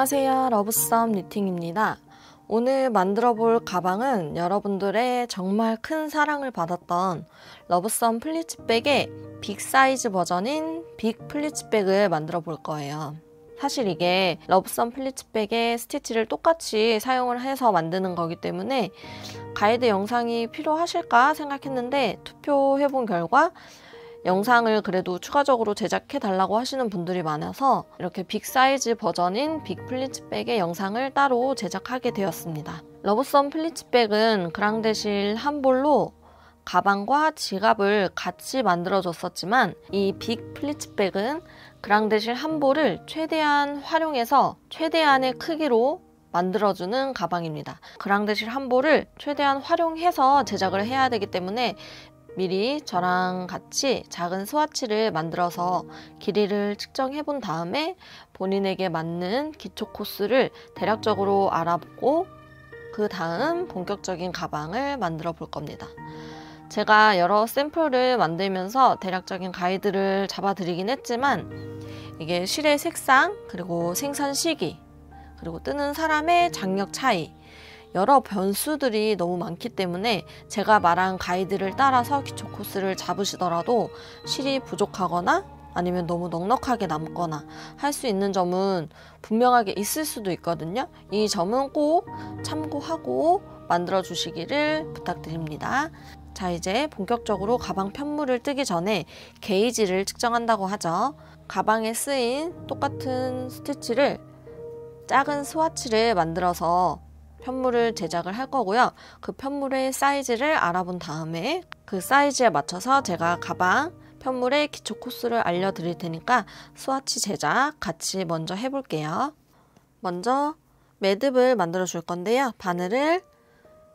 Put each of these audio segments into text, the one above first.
안녕하세요, 러브썸 니팅입니다. 오늘 만들어 볼 가방은 여러분들의 정말 큰 사랑을 받았던 러브썸 플리츠백의 빅 사이즈 버전인 빅 플리츠백을 만들어 볼 거예요. 사실 이게 러브썸 플리츠백의 스티치를 똑같이 사용을 해서 만드는 거기 때문에 가이드 영상이 필요하실까 생각했는데 투표해본 결과 영상을 그래도 추가적으로 제작해 달라고 하시는 분들이 많아서 이렇게 빅 사이즈 버전인 빅 플리츠백의 영상을 따로 제작하게 되었습니다. 러브썸 플리츠백은 그랑데실 한 볼로 가방과 지갑을 같이 만들어 줬었지만 이 빅 플리츠백은 그랑데실 한 볼을 최대한 활용해서 최대한의 크기로 만들어주는 가방입니다. 그랑데실 한 볼을 최대한 활용해서 제작을 해야 되기 때문에 미리 저랑 같이 작은 스와치를 만들어서 길이를 측정해 본 다음에 본인에게 맞는 기초 코스를 대략적으로 알아보고 그 다음 본격적인 가방을 만들어 볼 겁니다. 제가 여러 샘플을 만들면서 대략적인 가이드를 잡아 드리긴 했지만 이게 실의 색상, 그리고 생산 시기, 그리고 뜨는 사람의 장력 차이, 여러 변수들이 너무 많기 때문에 제가 말한 가이드를 따라서 기초 코스를 잡으시더라도 실이 부족하거나 아니면 너무 넉넉하게 남거나 할 수 있는 점은 분명하게 있을 수도 있거든요. 이 점은 꼭 참고하고 만들어 주시기를 부탁드립니다. 자, 이제 본격적으로 가방 편물을 뜨기 전에 게이지를 측정한다고 하죠. 가방에 쓰인 똑같은 스티치를 작은 스와치를 만들어서 편물을 제작을 할 거고요. 그 편물의 사이즈를 알아본 다음에 그 사이즈에 맞춰서 제가 가방 편물의 기초 코스를 알려드릴 테니까 스와치 제작 같이 먼저 해볼게요. 먼저 매듭을 만들어 줄 건데요. 바늘을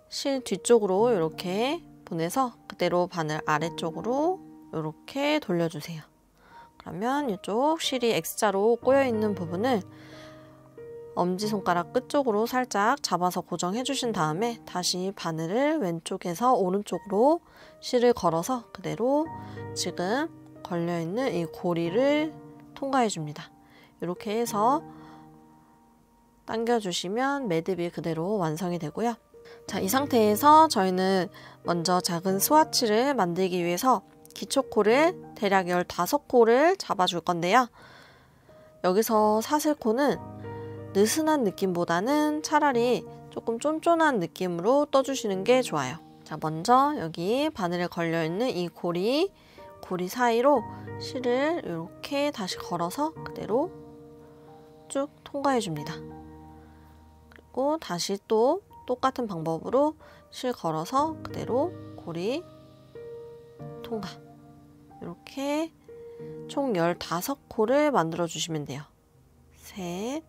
실 뒤쪽으로 이렇게 보내서 그대로 바늘 아래쪽으로 이렇게 돌려주세요. 그러면 이쪽 실이 X자로 꼬여있는 부분을 엄지손가락 끝쪽으로 살짝 잡아서 고정해 주신 다음에 다시 바늘을 왼쪽에서 오른쪽으로 실을 걸어서 그대로 지금 걸려있는 이 고리를 통과해 줍니다. 이렇게 해서 당겨주시면 매듭이 그대로 완성이 되고요. 자, 이 상태에서 저희는 먼저 작은 스와치를 만들기 위해서 기초코를 대략 15코를 잡아줄 건데요. 여기서 사슬코는 느슨한 느낌보다는 차라리 조금 쫀쫀한 느낌으로 떠주시는 게 좋아요. 자, 먼저 여기 바늘에 걸려있는 이 고리 사이로 실을 이렇게 다시 걸어서 그대로 쭉 통과해 줍니다. 그리고 다시 또 똑같은 방법으로 실 걸어서 그대로 고리 통과. 이렇게 총 15코를 만들어 주시면 돼요. 셋,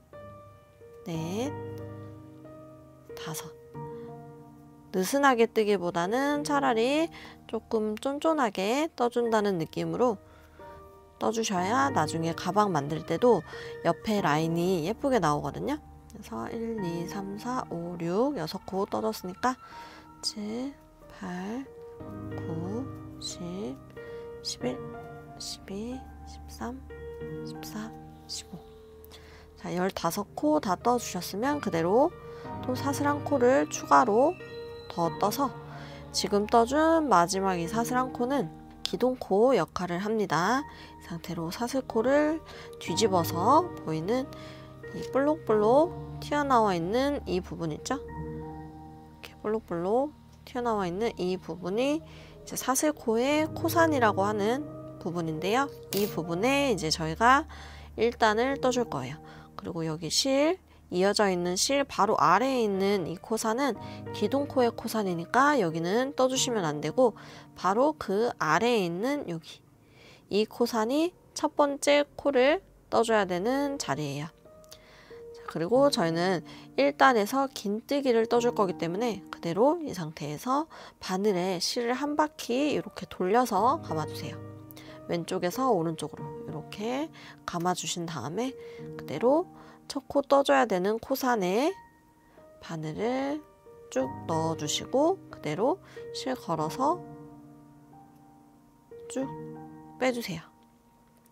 넷, 다섯. 느슨하게 뜨기보다는 차라리 조금 쫀쫀하게 떠준다는 느낌으로 떠주셔야 나중에 가방 만들 때도 옆에 라인이 예쁘게 나오거든요. 그래서 1, 2, 3, 4, 5, 6, 6코 떠줬으니까 7, 8, 9, 10, 11, 12, 13, 14, 15. 자, 15코 다 떠주셨으면 그대로 또 사슬 한 코를 추가로 더 떠서 지금 떠준 마지막 이 사슬 한 코는 기둥코 역할을 합니다. 이 상태로 사슬코를 뒤집어서 보이는 이 볼록볼록 튀어나와 있는 이 부분 있죠? 이렇게 볼록볼록 튀어나와 있는 이 부분이 이제 사슬코의 코산이라고 하는 부분인데요. 이 부분에 이제 저희가 1단을 떠줄 거예요. 그리고 여기 실, 이어져 있는 실 바로 아래에 있는 이 코산은 기둥코의 코산이니까 여기는 떠주시면 안 되고 바로 그 아래에 있는 여기 이 코산이 첫 번째 코를 떠줘야 되는 자리예요. 자, 그리고 저희는 1단에서 긴뜨기를 떠줄 거기 때문에 그대로 이 상태에서 바늘에 실을 한 바퀴 이렇게 돌려서 감아주세요. 왼쪽에서 오른쪽으로 이렇게 감아주신 다음에 그대로 첫 코 떠줘야 되는 코산에 바늘을 쭉 넣어주시고 그대로 실 걸어서 쭉 빼주세요.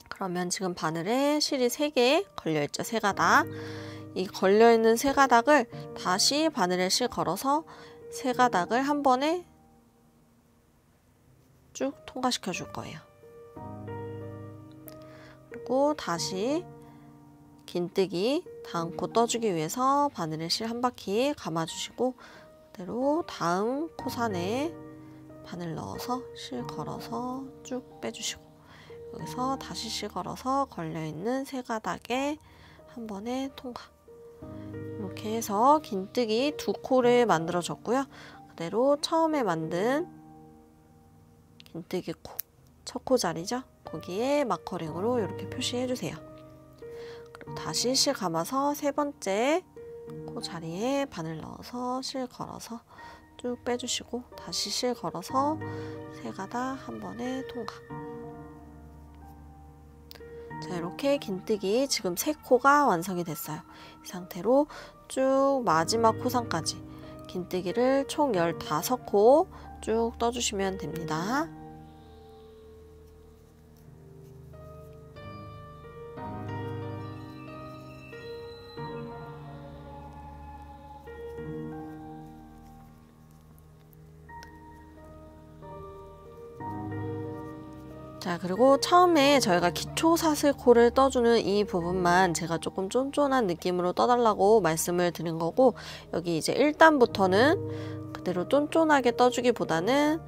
그러면 지금 바늘에 실이 3개 걸려있죠. 3가닥. 이 걸려있는 세 가닥을 다시 바늘에 실 걸어서 세 가닥을 한 번에 쭉 통과시켜 줄 거예요. 그리고 다시 긴뜨기 다음 코 떠주기 위해서 바늘에 실 한 바퀴 감아주시고 그대로 다음 코산에 바늘 넣어서 실 걸어서 쭉 빼주시고 여기서 다시 실 걸어서 걸려있는 세 가닥에 한 번에 통과. 이렇게 해서 긴뜨기 두 코를 만들어 줬고요. 그대로 처음에 만든 긴뜨기 코, 첫 코 자리죠? 거기에 마커링으로 이렇게 표시해 주세요. 그리고 다시 실 감아서 세 번째 코 자리에 바늘 넣어서 실 걸어서 쭉 빼주시고 다시 실 걸어서 세 가닥 한 번에 통과. 자, 이렇게 긴뜨기 지금 세 코가 완성이 됐어요. 이 상태로 쭉 마지막 코상까지 긴뜨기를 총 15코 쭉 떠주시면 됩니다. 자, 그리고 처음에 저희가 기초 사슬코를 떠주는 이 부분만 제가 조금 쫀쫀한 느낌으로 떠달라고 말씀을 드린 거고, 여기 이제 1단부터는 그대로 쫀쫀하게 떠주기보다는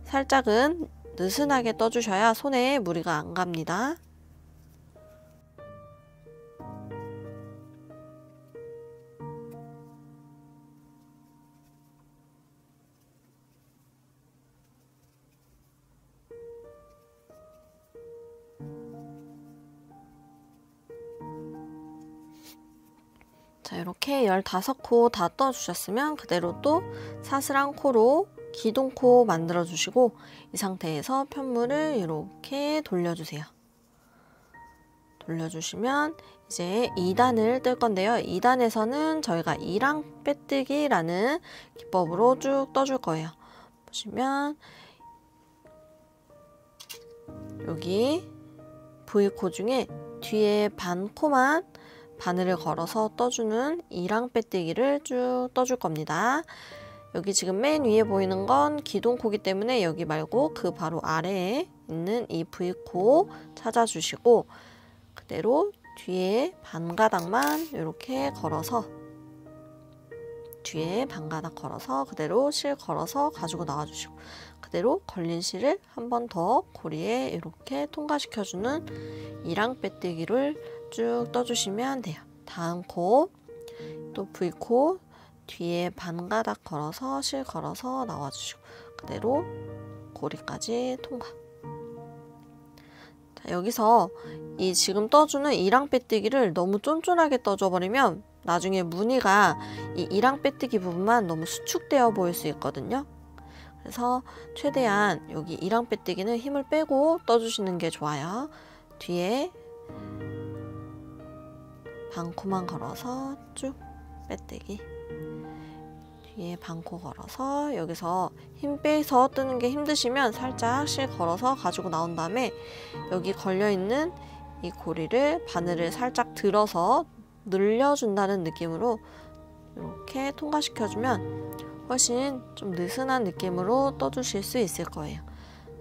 살짝은 느슨하게 떠주셔야 손에 무리가 안 갑니다. 자, 이렇게 15코 다 떠주셨으면 그대로 또 사슬한 코로 기둥코 만들어 주시고 이 상태에서 편물을 이렇게 돌려주세요. 돌려주시면 이제 2단을 뜰 건데요. 2단에서는 저희가 이랑 빼뜨기라는 기법으로 쭉 떠줄 거예요. 보시면 여기 V코 중에 뒤에 반 코만 바늘을 걸어서 떠주는 이랑 빼뜨기를 쭉 떠줄 겁니다. 여기 지금 맨 위에 보이는 건 기둥코기 때문에 여기 말고 그 바로 아래에 있는 이 V코 찾아주시고 그대로 뒤에 반 가닥만 이렇게 걸어서 뒤에 반 가닥 걸어서 그대로 실 걸어서 가지고 나와주시고 그대로 걸린 실을 한 번 더 고리에 이렇게 통과시켜주는 이랑 빼뜨기를 쭉 떠주시면 돼요. 다음 코 또 V코 뒤에 반 가닥 걸어서 실 걸어서 나와주시고 그대로 고리까지 통과. 자, 여기서 이 지금 떠주는 이랑 빼뜨기를 너무 쫀쫀하게 떠줘버리면 나중에 무늬가 이 이랑 빼뜨기 부분만 너무 수축되어 보일 수 있거든요. 그래서 최대한 여기 이랑 빼뜨기는 힘을 빼고 떠주시는 게 좋아요. 뒤에 반코만 걸어서 쭉 빼뜨기 뒤에 반코 걸어서 여기서 힘 빼서 뜨는 게 힘드시면 살짝 실 걸어서 가지고 나온 다음에 여기 걸려있는 이 고리를 바늘을 살짝 들어서 늘려준다는 느낌으로 이렇게 통과시켜주면 훨씬 좀 느슨한 느낌으로 떠주실 수 있을 거예요.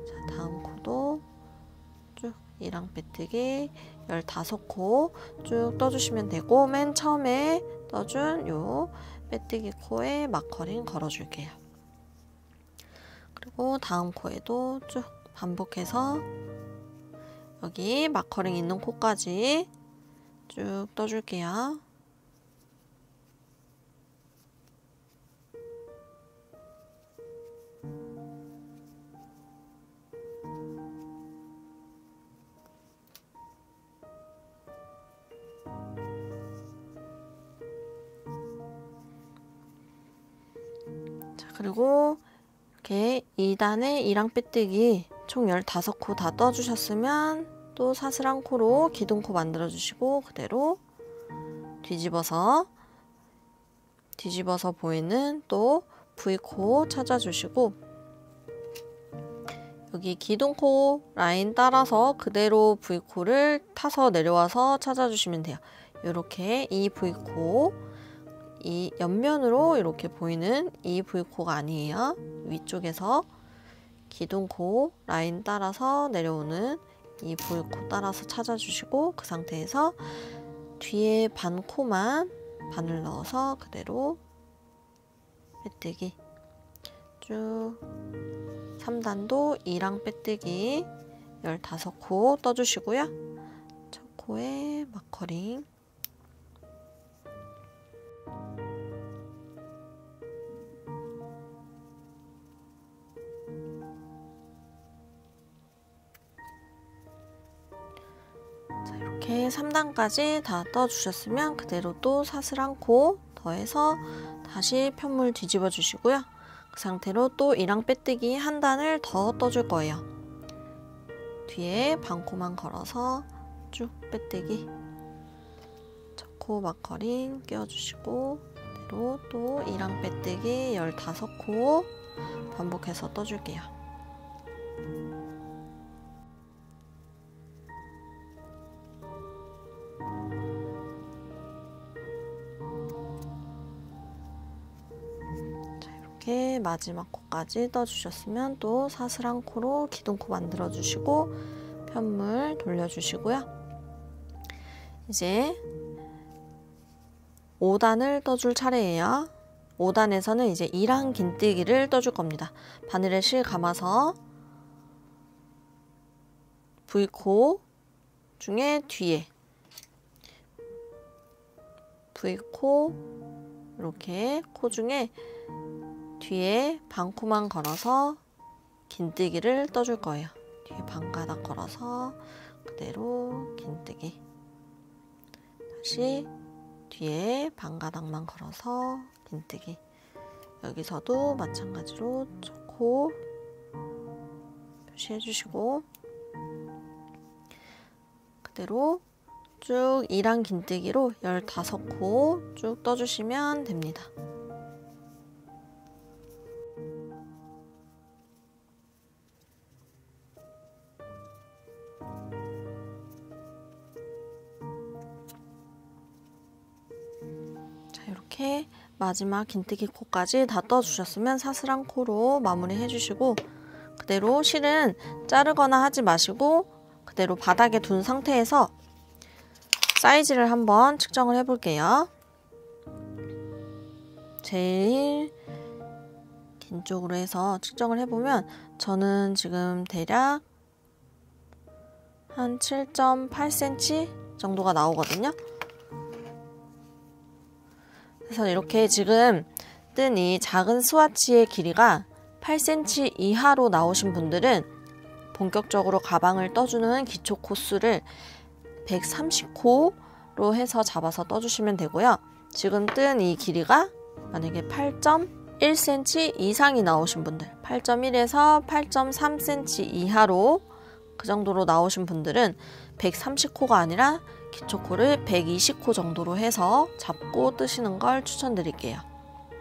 자, 다음 코도 쭉 이랑 빼뜨기 15코 쭉 떠주시면 되고 맨 처음에 떠준 요 빼뜨기 코에 마커링 걸어줄게요. 그리고 다음 코에도 쭉 반복해서 여기 마커링 있는 코까지 쭉 떠줄게요. 그리고 이렇게 2단에 이랑 빼뜨기 총 15코 다 떠주셨으면 또 사슬한 코로 기둥코 만들어 주시고 그대로 뒤집어서 보이는 또 V코 찾아주시고 여기 기둥코 라인 따라서 그대로 V코를 타서 내려와서 찾아주시면 돼요. 이렇게 이 V코, 이 옆면으로 이렇게 보이는 이 V코가 아니에요. 위쪽에서 기둥코 라인 따라서 내려오는 이 V코 따라서 찾아주시고, 그 상태에서 뒤에 반코만 바늘 넣어서 그대로 빼뜨기 쭉 3단도 2랑 빼뜨기 15코 떠주시고요. 첫 코에 마커링, 자, 이렇게 3단까지 다 떠주셨으면 그대로 또 사슬한 코 더해서 다시 편물 뒤집어 주시고요. 그 상태로 또 2랑 빼뜨기 한 단을 더 떠줄 거예요. 뒤에 반코만 걸어서 쭉 빼뜨기, 첫 코 마커링 끼워주시고 그대로 또 2랑 빼뜨기 15코 반복해서 떠줄게요. 이렇게 마지막 코까지 떠주셨으면 또 사슬한 코로 기둥코 만들어 주시고 편물 돌려주시고요. 이제 5단을 떠줄 차례예요. 5단에서는 이제 2랑 긴뜨기를 떠줄 겁니다. 바늘에 실 감아서 V코 중에 뒤에 V코, 이렇게 코 중에 뒤에 반코만 걸어서 긴뜨기를 떠줄 거예요. 뒤에 반가닥 걸어서 그대로 긴뜨기, 다시 뒤에 반가닥만 걸어서 긴뜨기. 여기서도 마찬가지로 코 표시해 주시고 그대로 쭉 2랑 긴뜨기로 15코 쭉 떠주시면 됩니다. 이렇게 마지막 긴뜨기 코까지 다 떠주셨으면 사슬한 코로 마무리 해주시고, 그대로 실은 자르거나 하지 마시고 그대로 바닥에 둔 상태에서 사이즈를 한번 측정을 해볼게요. 제일 긴 쪽으로 해서 측정을 해보면 저는 지금 대략 한 7.8cm 정도가 나오거든요. 그래서 이렇게 지금 뜬 이 작은 스와치의 길이가 8cm 이하로 나오신 분들은 본격적으로 가방을 떠주는 기초 코수를 130코로 해서 잡아서 떠주시면 되고요. 지금 뜬 이 길이가 만약에 8.1cm 이상이 나오신 분들, 8.1에서 8.3cm 이하로 그 정도로 나오신 분들은 130코가 아니라 기초코를 120코 정도로 해서 잡고 뜨시는 걸 추천드릴게요.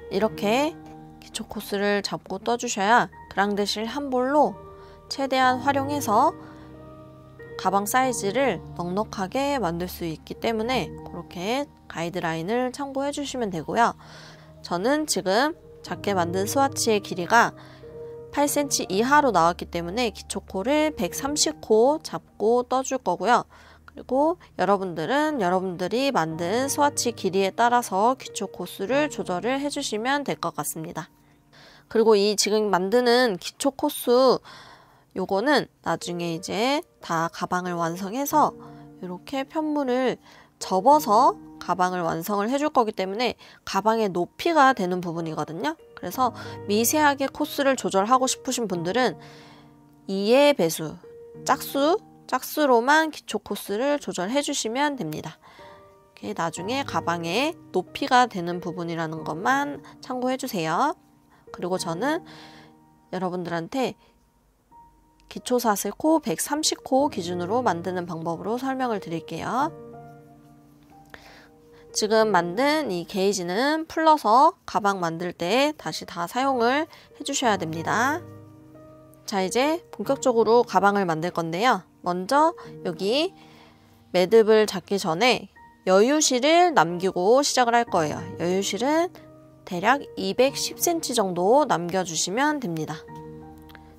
이렇게 기초 코스를 잡고 떠주셔야 그랑드실 한 볼로 최대한 활용해서 가방 사이즈를 넉넉하게 만들 수 있기 때문에 그렇게 가이드라인을 참고해 주시면 되고요. 저는 지금 작게 만든 스와치의 길이가 8cm 이하로 나왔기 때문에 기초코를 130코 잡고 떠줄 거고요. 그리고 여러분들은 여러분들이 만든 스와치 길이에 따라서 기초 코수를 조절을 해주시면 될 것 같습니다. 그리고 이 지금 만드는 기초 코수 요거는 나중에 이제 다 가방을 완성해서 이렇게 편물을 접어서 가방을 완성을 해줄 거기 때문에 가방의 높이가 되는 부분이거든요. 그래서 미세하게 코스를 조절하고 싶으신 분들은 2의 배수, 짝수로만 기초 코스를 조절해 주시면 됩니다. 이렇게 나중에 가방의 높이가 되는 부분이라는 것만 참고해 주세요. 그리고 저는 여러분들한테 기초 사슬코 130코 기준으로 만드는 방법으로 설명을 드릴게요. 지금 만든 이 게이지는 풀러서 가방 만들 때 다시 다 사용을 해주셔야 됩니다. 자, 이제 본격적으로 가방을 만들 건데요. 먼저 여기 매듭을 잡기 전에 여유실을 남기고 시작을 할 거예요. 여유실은 대략 210cm 정도 남겨주시면 됩니다.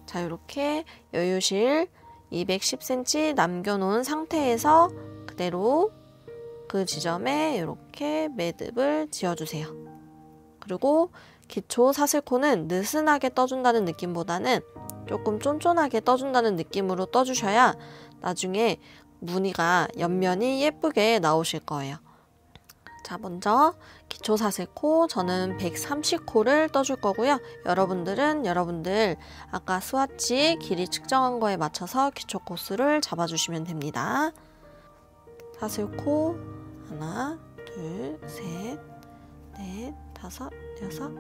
자, 이렇게 여유실 210cm 남겨놓은 상태에서 그대로 그 지점에 이렇게 매듭을 지어주세요. 그리고 기초 사슬코는 느슨하게 떠준다는 느낌보다는 조금 쫀쫀하게 떠준다는 느낌으로 떠주셔야 나중에 무늬가 옆면이 예쁘게 나오실 거예요. 자, 먼저 기초 사슬코 저는 130코를 떠줄 거고요. 여러분들 아까 스와치 길이 측정한 거에 맞춰서 기초 코수를 잡아주시면 됩니다. 사슬코 하나, 둘, 셋, 넷, 다섯, 여섯,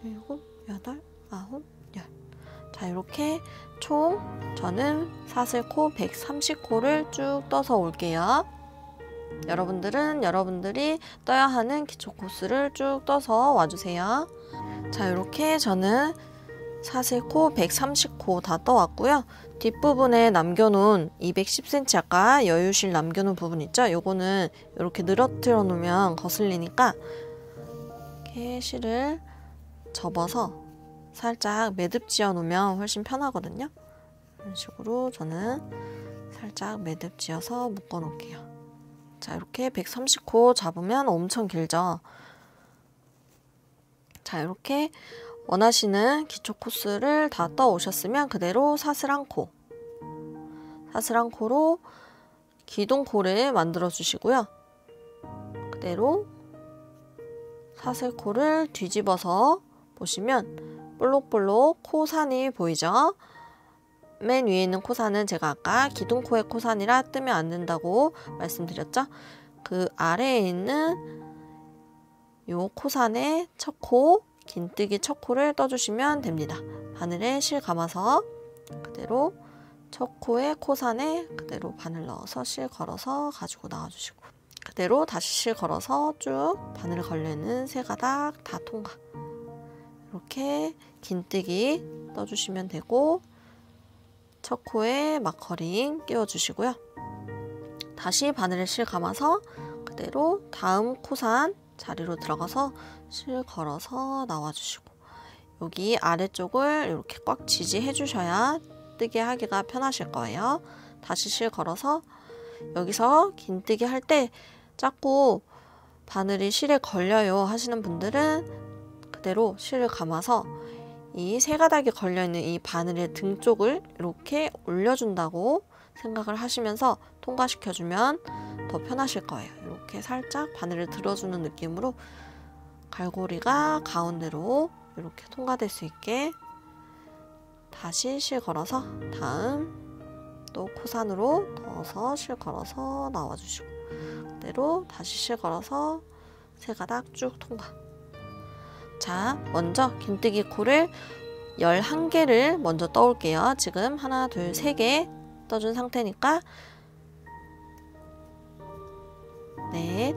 일곱, 여덟, 아홉, 열. 자, 이렇게 총 저는 사슬코 130코를 쭉 떠서 올게요. 여러분들이 떠야 하는 기초 코스를 쭉 떠서 와주세요. 자, 이렇게 저는 사슬코 130코 다 떠왔고요. 뒷부분에 남겨놓은 210cm 아까 여유실 남겨놓은 부분 있죠? 요거는 이렇게 늘어뜨려 놓으면 거슬리니까 이렇게 실을 접어서 살짝 매듭 지어 놓으면 훨씬 편하거든요. 이런 식으로 저는 살짝 매듭 지어서 묶어 놓을게요. 자, 이렇게 130코 잡으면 엄청 길죠? 자, 이렇게 원하시는 기초 코스를 다 떠 오셨으면 그대로 사슬 한 코로 기둥코를 만들어 주시고요. 그대로 사슬코를 뒤집어서 보시면 볼록볼록 코산이 보이죠? 맨 위에 있는 코산은 제가 아까 기둥코의 코산이라 뜨면 안 된다고 말씀드렸죠? 그 아래에 있는 요 코산의 첫 코, 긴뜨기 첫 코를 떠주시면 됩니다. 바늘에 실 감아서 그대로 첫 코의 코산에 그대로 바늘 넣어서 실 걸어서 가지고 나와주시고, 그대로 다시 실 걸어서 쭉 바늘 걸려있는 세 가닥 다 통과. 이렇게 긴뜨기 떠주시면 되고, 첫 코에 마커링 끼워주시고요. 다시 바늘에 실 감아서 그대로 다음 코산 자리로 들어가서 실 걸어서 나와주시고, 여기 아래쪽을 이렇게 꽉 지지해 주셔야 뜨게 하기가 편하실 거예요. 다시 실 걸어서 여기서 긴뜨기 할 때 자꾸 바늘이 실에 걸려요 하시는 분들은 그대로 실을 감아서 이 세 가닥이 걸려있는 이 바늘의 등 쪽을 이렇게 올려준다고 생각을 하시면서 통과시켜주면 더 편하실 거예요. 이렇게 살짝 바늘을 들어주는 느낌으로 갈고리가 가운데로 이렇게 통과될 수 있게 다시 실 걸어서 다음 또 코산으로 넣어서 실 걸어서 나와주시고, 그대로 다시 실 걸어서 세 가닥 쭉 통과. 자, 먼저 긴뜨기 코를 11개를 먼저 떠올게요. 지금 하나, 둘, 3개 떠준 상태니까 넷,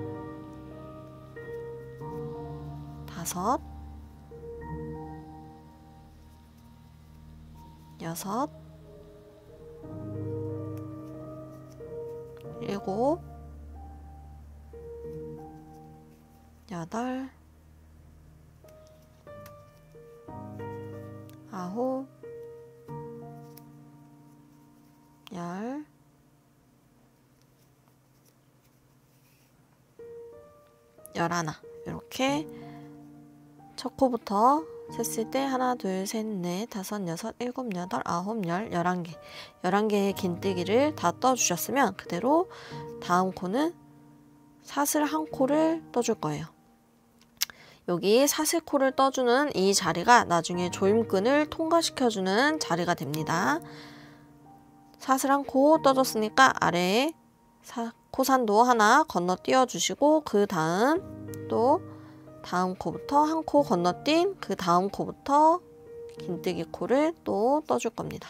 다섯, 여섯, 일곱, 여덟, 아홉, 열, 열하나. 이렇게 첫 코부터 셌을 때 하나, 둘, 셋, 넷, 다섯, 여섯, 일곱, 여덟, 아홉, 열, 11개. 11개의 긴뜨기를 다 떠주셨으면 그대로 다음 코는 사슬 한 코를 떠줄 거예요. 여기 사슬코를 떠주는 이 자리가 나중에 조임끈을 통과시켜주는 자리가 됩니다. 사슬 한 코 떠줬으니까 아래에 코산도 하나 건너뛰어 주시고, 그 다음 또 다음 코부터 한 코 건너뛴 그 다음 코부터 긴뜨기 코를 또 떠줄 겁니다.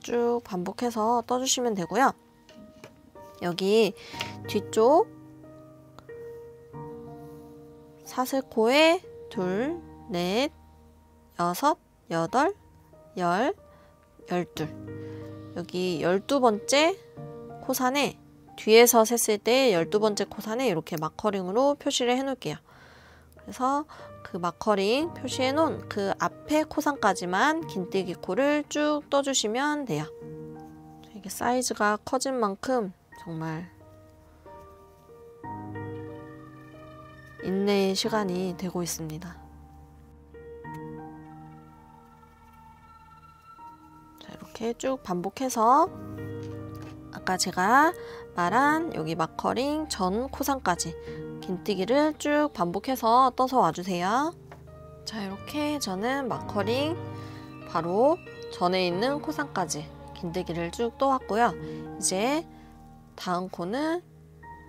쭉 반복해서 떠주시면 되고요. 여기 뒤쪽 사슬코에 둘, 넷, 여섯, 여덟, 열, 열둘. 여기 12번째 코산에 뒤에서 셌을 때 12번째 코산에 이렇게 마커링으로 표시를 해 놓을게요. 그래서 그 마커링 표시해 놓은 그 앞에 코산까지만 긴뜨기 코를 쭉 떠주시면 돼요. 이게 사이즈가 커진 만큼 정말 인내의 시간이 되고 있습니다. 자, 이렇게 쭉 반복해서 아까 제가 말한 여기 마커링 전 코산까지 긴뜨기를 쭉 반복해서 떠서 와주세요. 자, 이렇게 저는 마커링 바로 전에 있는 코산까지 긴뜨기를 쭉 떠왔고요. 이제 다음 코는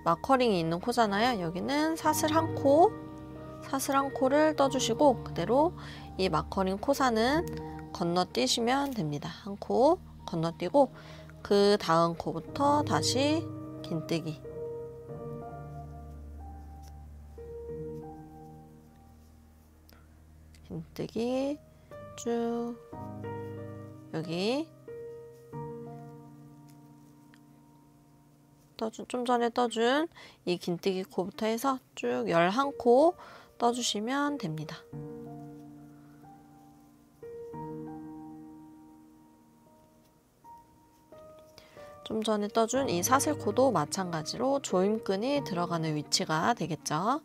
마커링이 있는 코잖아요. 여기는 사슬 한 코를 떠주시고 그대로 이 마커링 코산은 건너뛰시면 됩니다. 한 코 건너뛰고 그 다음 코부터 다시 긴뜨기. 긴뜨기 쭉 여기 좀 전에 떠준 이 긴뜨기 코부터 해서 쭉 11코 떠주시면 됩니다. 좀 전에 떠준 이 사슬코도 마찬가지로 조임끈이 들어가는 위치가 되겠죠.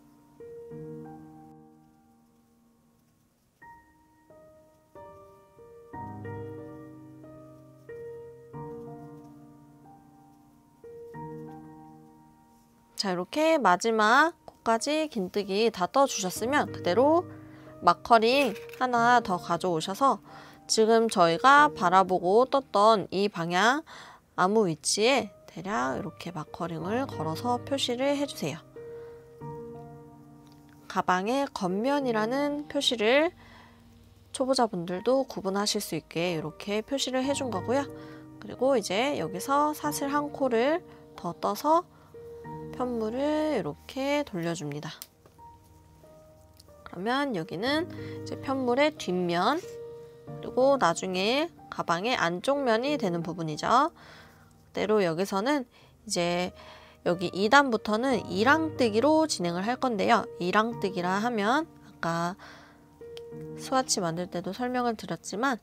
자, 이렇게 마지막 코까지 긴뜨기 다 떠주셨으면 그대로 마커링 하나 더 가져오셔서 지금 저희가 바라보고 떴던 이 방향 아무 위치에 대략 이렇게 마커링을 걸어서 표시를 해주세요. 가방의 겉면이라는 표시를 초보자분들도 구분하실 수 있게 이렇게 표시를 해준 거고요. 그리고 이제 여기서 사슬 한 코를 더 떠서 편물을 이렇게 돌려줍니다. 그러면 여기는 이제 편물의 뒷면, 그리고 나중에 가방의 안쪽 면이 되는 부분이죠. 그대로 여기서는 이제 여기 2단부터는 2랑뜨기로 진행을 할 건데요. 2랑뜨기라 하면 아까 스와치 만들 때도 설명을 드렸지만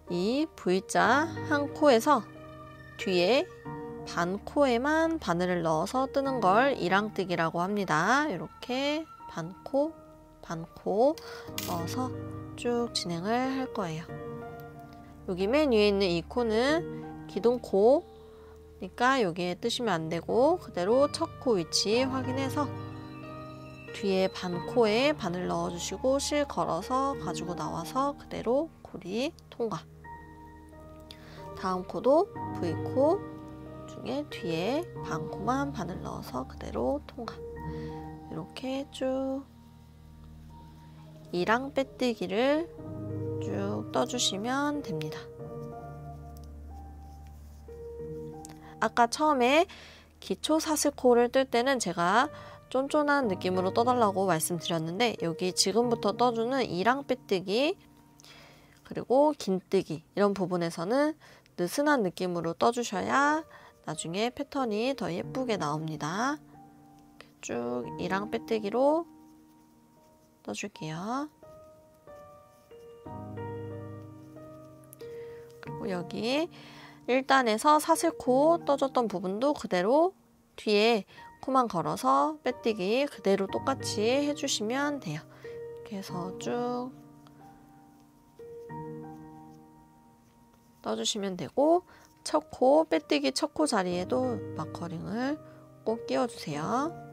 이 V자 한 코에서 뒤에 반 코에만 바늘을 넣어서 뜨는 걸 2랑뜨기라고 합니다. 이렇게 반 코 넣어서 쭉 진행을 할 거예요. 여기 맨 위에 있는 이 코는 기둥코니까 여기에 뜨시면 안 되고 그대로 첫 코 위치 확인해서 뒤에 반 코에 바늘 넣어주시고 실 걸어서 가지고 나와서 그대로 고리 통과. 다음 코도 V코 중에 뒤에 반 코만 바늘 넣어서 그대로 통과. 이렇게 쭉 2랑 빼뜨기를 쭉 떠주시면 됩니다. 아까 처음에 기초 사슬코를 뜰 때는 제가 쫀쫀한 느낌으로 떠달라고 말씀드렸는데 여기 지금부터 떠주는 2랑 빼뜨기 그리고 긴뜨기 이런 부분에서는 느슨한 느낌으로 떠주셔야 나중에 패턴이 더 예쁘게 나옵니다. 쭉 2랑 빼뜨기로 떠줄게요. 그리고 여기 1단에서 사슬코 떠줬던 부분도 그대로 뒤에 코만 걸어서 빼뜨기 그대로 똑같이 해주시면 돼요. 이렇게 해서 쭉 떠주시면 되고 첫 코, 빼뜨기 첫 코 자리에도 마커링을 꼭 끼워주세요.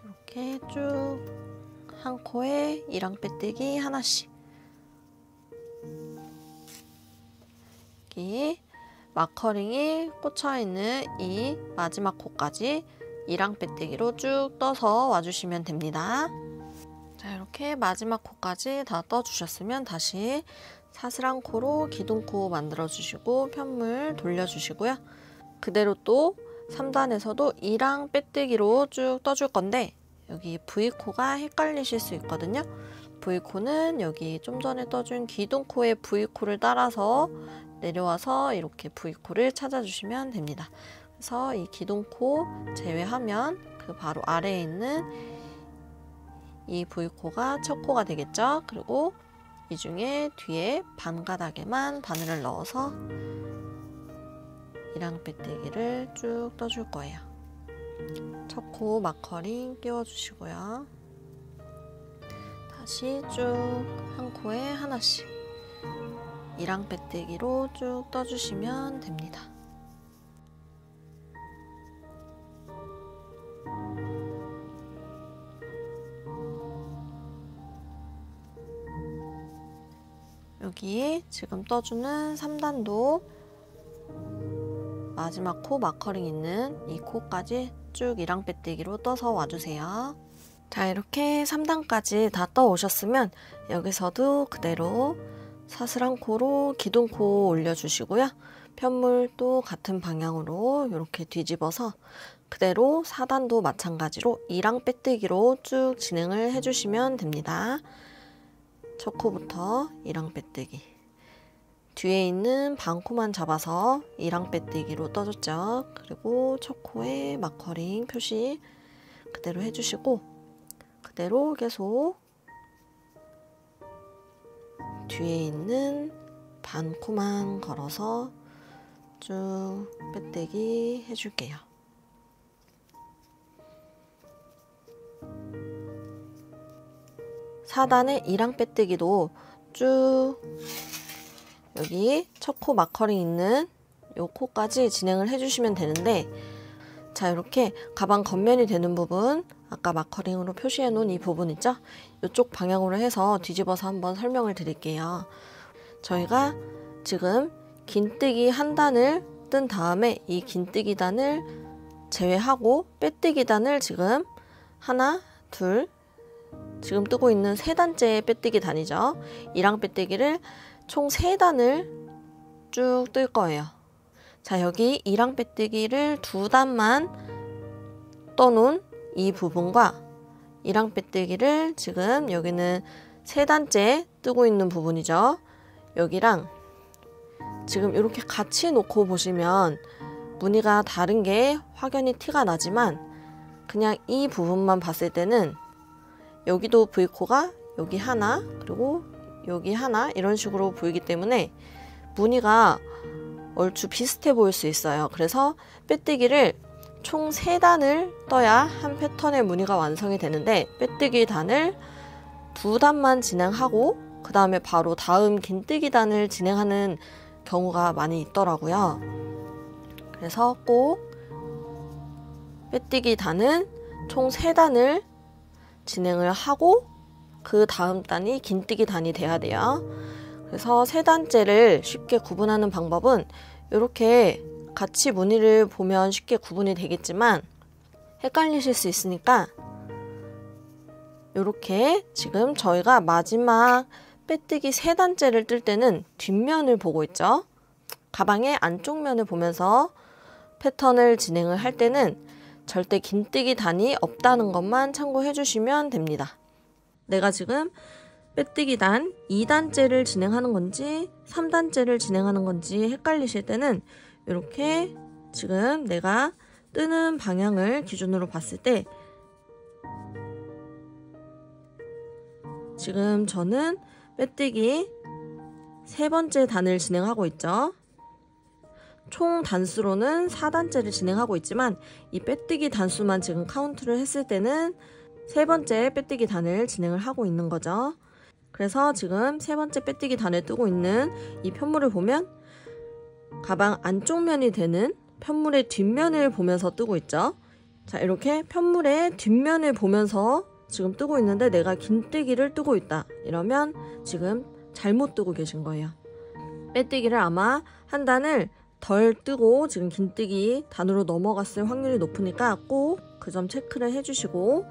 이렇게 쭉 한 코에 2랑 빼뜨기 하나씩. 여기 마커링이 꽂혀있는 이 마지막 코까지 2랑 빼뜨기로 쭉 떠서 와주시면 됩니다. 자, 이렇게 마지막 코까지 다 떠주셨으면 다시 사슬한 코로 기둥코 만들어 주시고 편물 돌려 주시고요. 그대로 또 3단에서도 E랑 빼뜨기로 쭉 떠줄 건데 여기 V코가 헷갈리실 수 있거든요. V코는 여기 좀 전에 떠준 기둥코의 V코를 따라서 내려와서 이렇게 V코를 찾아주시면 됩니다. 그래서 이 기둥코 제외하면 그 바로 아래에 있는 이 V코가 첫 코가 되겠죠. 그리고 이 중에 뒤에 반가닥에만 바늘을 넣어서 E랑 빼뜨기를 쭉 떠줄 거예요. 첫 코 마커링 끼워주시고요. 다시 쭉 한 코에 하나씩 E랑 빼뜨기로 쭉 떠주시면 됩니다. 여기에 지금 떠주는 3단도 마지막 코 마커링 있는 이 코까지 쭉 E랑 빼뜨기로 떠서 와주세요. 자, 이렇게 3단까지 다 떠 오셨으면 여기서도 그대로 사슬한 코로 기둥코 올려주시고요. 편물도 같은 방향으로 이렇게 뒤집어서 그대로 4단도 마찬가지로 E랑 빼뜨기로 쭉 진행을 해주시면 됩니다. 첫 코부터 E랑 빼뜨기, 뒤에 있는 반코만 잡아서 E랑 빼뜨기로 떠줬죠. 그리고 첫 코에 마커링 표시 그대로 해주시고 그대로 계속 뒤에 있는 반코만 걸어서 쭉 빼뜨기 해줄게요. 사단의 E랑 빼뜨기도 쭉 여기 첫 코 마커링 있는 요 코까지 진행을 해주시면 되는데, 자, 이렇게 가방 겉면이 되는 부분, 아까 마커링으로 표시해 놓은 이 부분 있죠? 이쪽 방향으로 해서 뒤집어서 한번 설명을 드릴게요. 저희가 지금 긴뜨기 한 단을 뜬 다음에 이 긴뜨기 단을 제외하고 빼뜨기 단을 지금 하나, 둘, 지금 뜨고 있는 세 단째의 빼뜨기 단이죠. E랑 빼뜨기를 총 3단을 쭉 뜰 거예요. 자, 여기 E랑 빼뜨기를 2단만 떠놓은 이 부분과 E랑 빼뜨기를 지금 여기는 3단째 뜨고 있는 부분이죠. 여기랑 지금 이렇게 같이 놓고 보시면 무늬가 다른 게 확연히 티가 나지만 그냥 이 부분만 봤을 때는 여기도 V코가 여기 하나 그리고 여기 하나 이런 식으로 보이기 때문에 무늬가 얼추 비슷해 보일 수 있어요. 그래서 빼뜨기를 총 3단을 떠야 한 패턴의 무늬가 완성이 되는데 빼뜨기 단을 2단만 진행하고 그 다음에 바로 다음 긴뜨기 단을 진행하는 경우가 많이 있더라고요. 그래서 꼭 빼뜨기 단은 총 3단을 진행을 하고 그 다음 단이 긴뜨기 단이 돼야 돼요. 그래서 3단째를 쉽게 구분하는 방법은 이렇게 같이 무늬를 보면 쉽게 구분이 되겠지만 헷갈리실 수 있으니까 이렇게 지금 저희가 마지막 빼뜨기 3단째를 뜰 때는 뒷면을 보고 있죠. 가방의 안쪽 면을 보면서 패턴을 진행을 할 때는 절대 긴뜨기 단이 없다는 것만 참고해 주시면 됩니다. 내가 지금 빼뜨기 단 2단째를 진행하는 건지 3단째를 진행하는 건지 헷갈리실 때는 이렇게 지금 내가 뜨는 방향을 기준으로 봤을 때 지금 저는 빼뜨기 3번째 단을 진행하고 있죠. 총 단수로는 4단째를 진행하고 있지만 이 빼뜨기 단수만 지금 카운트를 했을 때는 3번째 빼뜨기 단을 진행을 하고 있는 거죠. 그래서 지금 3번째 빼뜨기 단을 뜨고 있는 이 편물을 보면 가방 안쪽 면이 되는 편물의 뒷면을 보면서 뜨고 있죠. 자, 이렇게 편물의 뒷면을 보면서 지금 뜨고 있는데 내가 긴뜨기를 뜨고 있다. 이러면 지금 잘못 뜨고 계신 거예요. 빼뜨기를 아마 한 단을 덜 뜨고 지금 긴뜨기 단으로 넘어갔을 확률이 높으니까 꼭 그 점 체크를 해주시고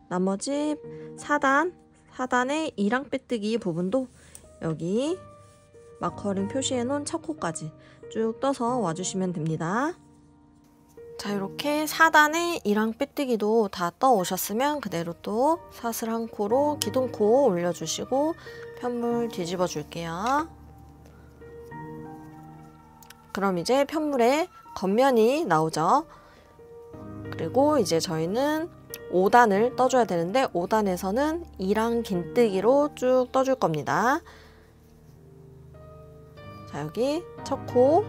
나머지 4단의 E랑 빼뜨기 부분도 여기 마커링 표시해 놓은 첫 코까지 쭉 떠서 와주시면 됩니다. 자, 이렇게 4단에 이랑 빼뜨기도 다 떠 오셨으면 그대로 또 사슬 한 코로 기둥코 올려주시고 편물 뒤집어 줄게요. 그럼 이제 편물에 겉면이 나오죠. 그리고 이제 저희는 5단을 떠줘야 되는데 5단에서는 이랑 긴뜨기로 쭉 떠줄 겁니다. 자, 여기 첫 코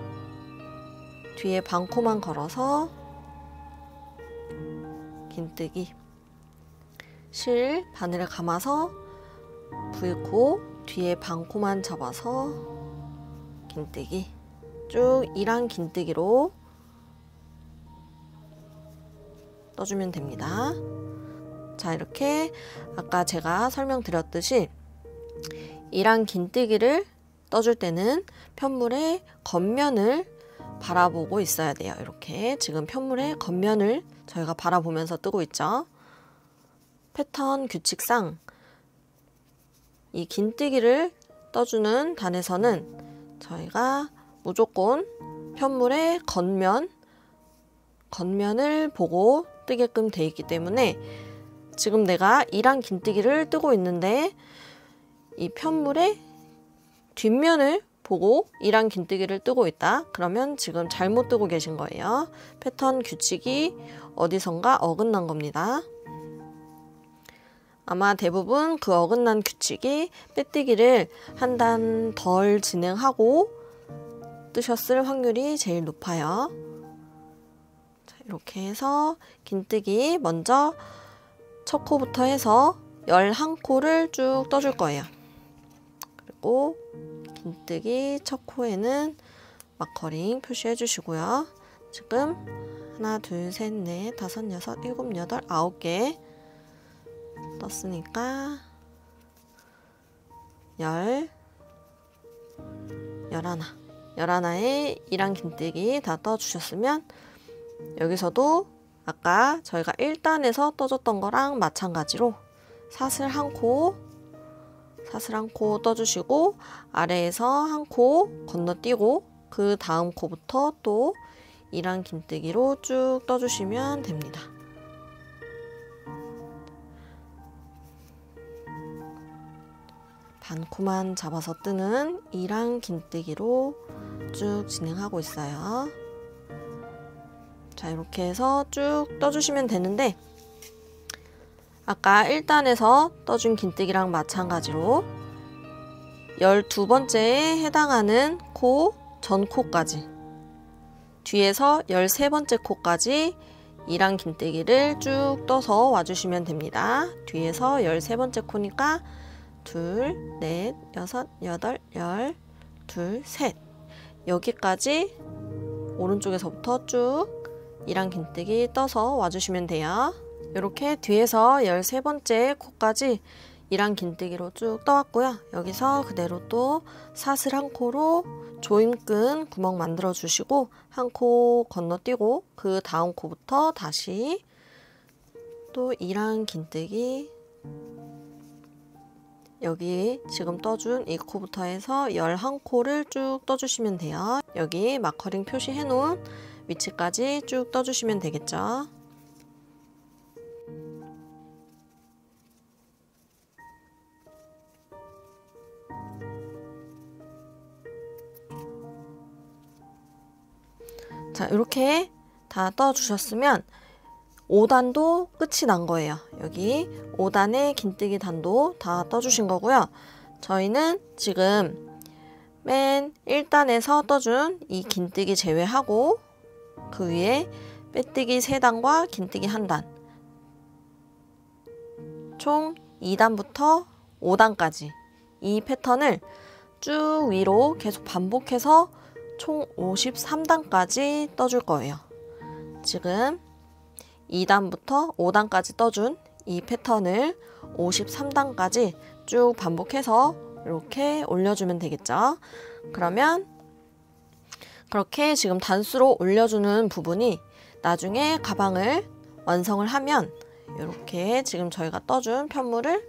뒤에 반코만 걸어서 긴뜨기, 실 바늘을 감아서 V코 뒤에 반코만 잡아서 긴뜨기, 쭉 이랑 긴뜨기로 떠주면 됩니다. 자, 이렇게 아까 제가 설명드렸듯이 이랑 긴뜨기를 떠줄 때는 편물의 겉면을 바라보고 있어야 돼요. 이렇게 지금 편물의 겉면을 저희가 바라보면서 뜨고 있죠. 패턴 규칙상 이 긴뜨기를 떠주는 단에서는 저희가 무조건 편물의 겉면을 보고 뜨게끔 돼 있기 때문에 지금 내가 이랑 긴뜨기를 뜨고 있는데 이 편물의 뒷면을 보고 이랑 긴뜨기를 뜨고 있다. 그러면 지금 잘못 뜨고 계신 거예요. 패턴 규칙이 어디선가 어긋난 겁니다. 아마 대부분 그 어긋난 규칙이 빼뜨기를 한 단 덜 진행하고 뜨셨을 확률이 제일 높아요. 자, 이렇게 해서 긴뜨기 먼저 첫 코부터 해서 11코를 쭉 떠줄 거예요. 그리고 긴뜨기 첫 코에는 마커링 표시해 주시고요. 지금 하나, 둘, 셋, 넷, 다섯, 여섯, 일곱, 여덟, 9개 떴으니까 11에 이랑 긴뜨기 다 떠주셨으면 여기서도 아까 저희가 1단에서 떠줬던 거랑 마찬가지로 사슬 한 코 떠주시고 아래에서 한 코 건너뛰고 그 다음 코부터 또 이랑 긴뜨기로 쭉 떠주시면 됩니다. 반코만 잡아서 뜨는 이랑 긴뜨기로 쭉 진행하고 있어요. 자, 이렇게 해서 쭉 떠주시면 되는데 아까 1단에서 떠준 긴뜨기랑 마찬가지로 12번째에 해당하는 코 전코까지 뒤에서 13번째 코까지 이랑 긴뜨기를 쭉 떠서 와주시면 됩니다. 뒤에서 13번째 코니까 둘, 넷, 여섯, 여덟, 열, 둘, 셋 여기까지 오른쪽에서부터 쭉 이랑 긴뜨기 떠서 와주시면 돼요. 이렇게 뒤에서 13번째 코까지 이랑 긴뜨기로 쭉 떠왔고요. 여기서 그대로 또 사슬 한 코로 조임끈 구멍 만들어 주시고 한 코 건너뛰고 그 다음 코부터 다시 또 이랑 긴뜨기 여기 지금 떠준 이 코부터 해서 11코를 쭉 떠주시면 돼요. 여기 마커링 표시해 놓은 위치까지 쭉 떠주시면 되겠죠. 자, 이렇게 다 떠주셨으면 5단도 끝이 난 거예요. 여기 5단의 긴뜨기 단도 다 떠주신 거고요. 저희는 지금 맨 1단에서 떠준 이 긴뜨기 제외하고 그 위에 빼뜨기 3단과 긴뜨기 1단 총 2단부터 5단까지 이 패턴을 쭉 위로 계속 반복해서 총 53단까지 떠줄 거예요. 지금 2단부터 5단까지 떠준 이 패턴을 53단까지 쭉 반복해서 이렇게 올려주면 되겠죠. 그러면 그렇게 지금 단수로 올려주는 부분이 나중에 가방을 완성을 하면 이렇게 지금 저희가 떠준 편물을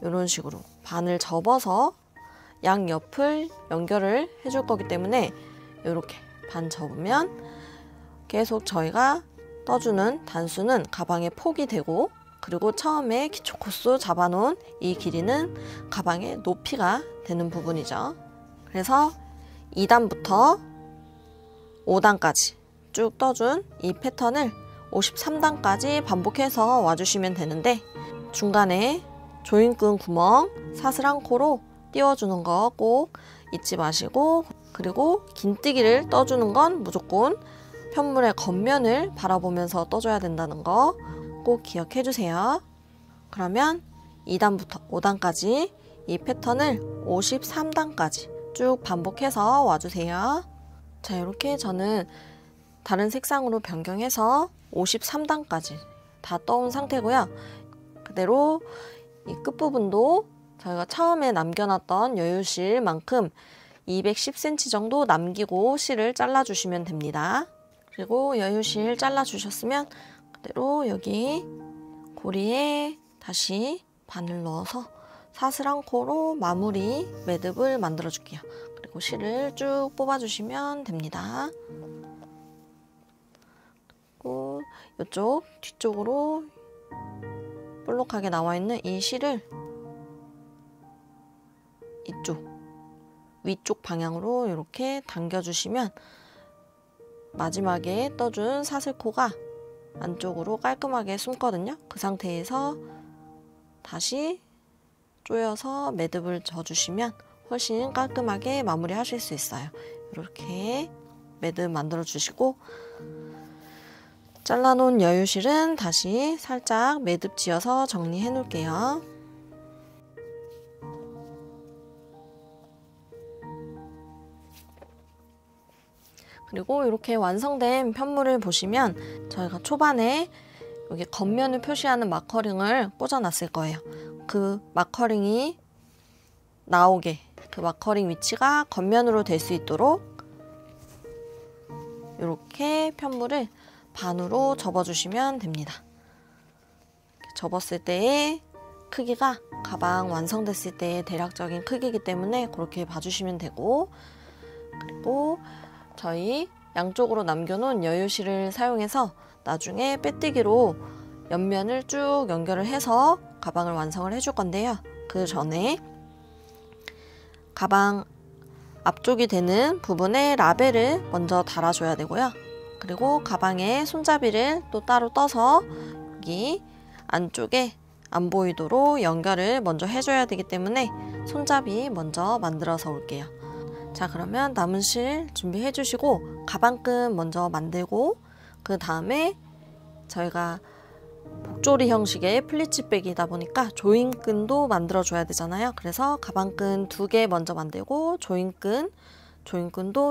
이런 식으로 반을 접어서 양옆을 연결을 해줄 거기 때문에 이렇게 반 접으면 계속 저희가 떠주는 단수는 가방의 폭이 되고, 그리고 처음에 기초 코스 잡아놓은 이 길이는 가방의 높이가 되는 부분이죠. 그래서 2단부터 5단까지 쭉 떠준 이 패턴을 53단까지 반복해서 와주시면 되는데, 중간에 조인끈 구멍 사슬한 코로 띄워주는 거 꼭 잊지 마시고, 그리고 긴뜨기를 떠주는 건 무조건 편물의 겉면을 바라보면서 떠줘야 된다는 거 꼭 기억해 주세요. 그러면 2단부터 5단까지 이 패턴을 53단까지 쭉 반복해서 와주세요. 자, 이렇게 저는 다른 색상으로 변경해서 53단까지 다 떠온 상태고요. 그대로 이 끝부분도 저희가 처음에 남겨놨던 여유실만큼 210cm 정도 남기고 실을 잘라주시면 됩니다. 그리고 여유실 잘라주셨으면 그대로 여기 고리에 다시 바늘 넣어서 사슬한 코로 마무리 매듭을 만들어 줄게요. 그리고 실을 쭉 뽑아주시면 됩니다. 그리고 이쪽 뒤쪽으로 볼록하게 나와 있는 이 실을 이쪽 위쪽 방향으로 이렇게 당겨주시면 마지막에 떠준 사슬코가 안쪽으로 깔끔하게 숨거든요. 그 상태에서 다시 조여서 매듭을 져주시면 훨씬 깔끔하게 마무리 하실 수 있어요. 이렇게 매듭 만들어 주시고, 잘라놓은 여유실은 다시 살짝 매듭 지어서 정리해 놓을게요. 그리고 이렇게 완성된 편물을 보시면 저희가 초반에 여기 겉면을 표시하는 마커링을 꽂아놨을 거예요. 그 마커링이 나오게, 그 마커링 위치가 겉면으로 될 수 있도록 이렇게 편물을 반으로 접어주시면 됩니다. 접었을 때의 크기가 가방 완성됐을 때의 대략적인 크기이기 때문에 그렇게 봐주시면 되고, 그리고 저희 양쪽으로 남겨놓은 여유실을 사용해서 나중에 빼뜨기로 옆면을 쭉 연결을 해서 가방을 완성을 해줄 건데요. 그 전에 가방 앞쪽이 되는 부분에 라벨을 먼저 달아줘야 되고요. 그리고 가방에 손잡이를 또 따로 떠서 여기 안쪽에 안 보이도록 연결을 먼저 해줘야 되기 때문에 손잡이 먼저 만들어서 올게요. 자, 그러면 남은 실 준비해 주시고 가방끈 먼저 만들고, 그 다음에 저희가 복조리 형식의 플리츠백이다 보니까 조인끈도 만들어 줘야 되잖아요. 그래서 가방끈 2개 먼저 만들고 조인끈도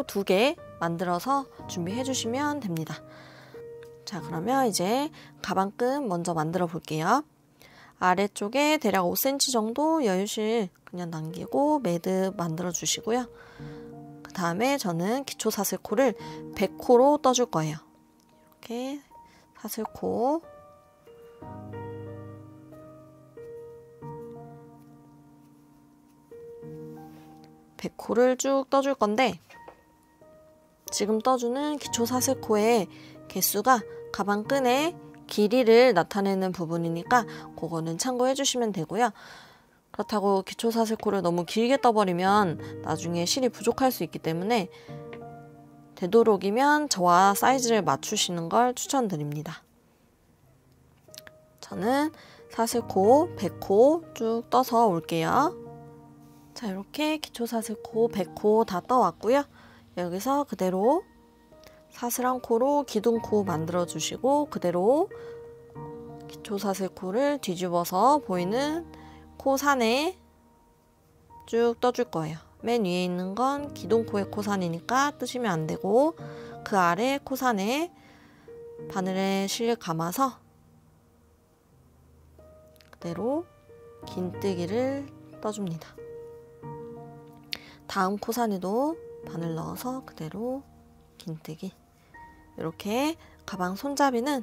2개 만들어서 준비해 주시면 됩니다. 자, 그러면 이제 가방끈 먼저 만들어 볼게요. 아래쪽에 대략 5cm 정도 여유실 그냥 남기고 매듭 만들어 주시고요. 그 다음에 저는 기초 사슬코를 100코로 떠줄 거예요. 이렇게 사슬코 100코를 쭉 떠줄 건데, 지금 떠주는 기초 사슬코의 개수가 가방끈의 길이를 나타내는 부분이니까 그거는 참고해 주시면 되고요. 그렇다고 기초 사슬코를 너무 길게 떠버리면 나중에 실이 부족할 수 있기 때문에 되도록이면 저와 사이즈를 맞추시는 걸 추천드립니다. 저는 사슬코 100코 쭉 떠서 올게요. 자, 이렇게 기초 사슬코 100코 다 떠왔고요. 여기서 그대로 사슬한 코로 기둥코 만들어 주시고, 그대로 기초 사슬코를 뒤집어서 보이는 코산에 쭉 떠줄 거예요. 맨 위에 있는 건 기둥코의 코산이니까 뜨시면 안 되고, 그 아래 코산에 바늘에 실 감아서 그대로 긴뜨기를 떠줍니다. 다음 코산에도 바늘 넣어서 그대로 긴뜨기. 이렇게 가방 손잡이는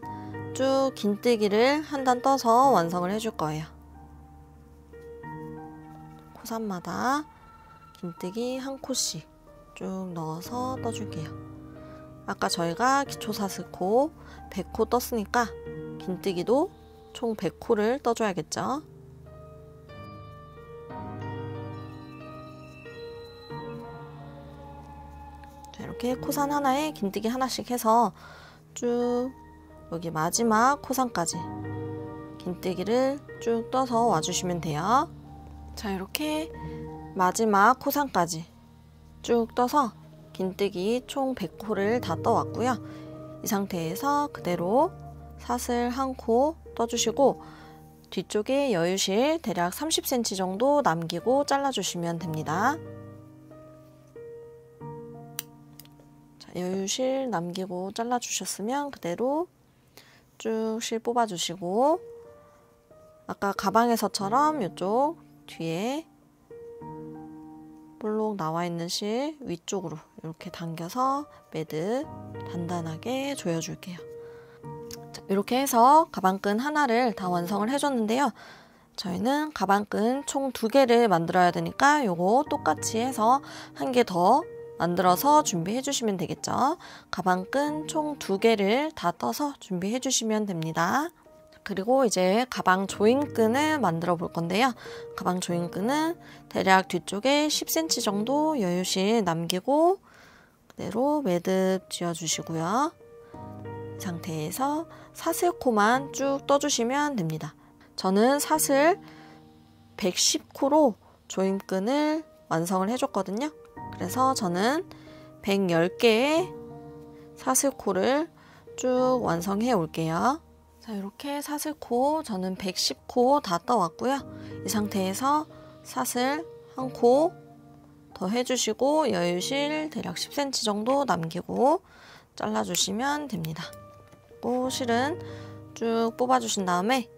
쭉 긴뜨기를 한 단 떠서 완성을 해줄 거예요. 코산마다 긴뜨기 한 코씩 쭉 넣어서 떠줄게요. 아까 저희가 기초 사슬코 100코 떴으니까 긴뜨기도 총 100코를 떠줘야겠죠. 자, 이렇게 코산 하나에 긴뜨기 하나씩 해서 쭉 여기 마지막 코산까지 긴뜨기를 쭉 떠서 와주시면 돼요. 자, 이렇게 마지막 코산까지 쭉 떠서 긴뜨기 총 100코를 다 떠왔고요. 이 상태에서 그대로 사슬 한 코 떠주시고 뒤쪽에 여유실 대략 30cm 정도 남기고 잘라주시면 됩니다. 자, 여유실 남기고 잘라주셨으면 그대로 쭉 실 뽑아주시고 아까 가방에서처럼 이쪽 뒤에 볼록 나와 있는 실 위쪽으로 이렇게 당겨서 매듭 단단하게 조여줄게요. 자, 이렇게 해서 가방끈 하나를 다 완성을 해줬는데요. 저희는 가방끈 총 2개를 만들어야 되니까 요거 똑같이 해서 한 개 더 만들어서 준비해 주시면 되겠죠. 가방끈 총 2개를 다 떠서 준비해 주시면 됩니다. 그리고 이제 가방 조임끈을 만들어 볼 건데요. 가방 조임끈은 대략 뒤쪽에 10cm 정도 여유실 남기고 그대로 매듭 지어주시고요. 이 상태에서 사슬코만 쭉 떠주시면 됩니다. 저는 사슬 110코로 조임끈을 완성을 해줬거든요. 그래서 저는 110개의 사슬코를 쭉 완성해 올게요. 자, 이렇게 사슬코 저는 110코 다 떠왔고요. 이 상태에서 사슬 한 코 더 해주시고 여유실 대략 10cm 정도 남기고 잘라주시면 됩니다. 그리고 실은 쭉 뽑아주신 다음에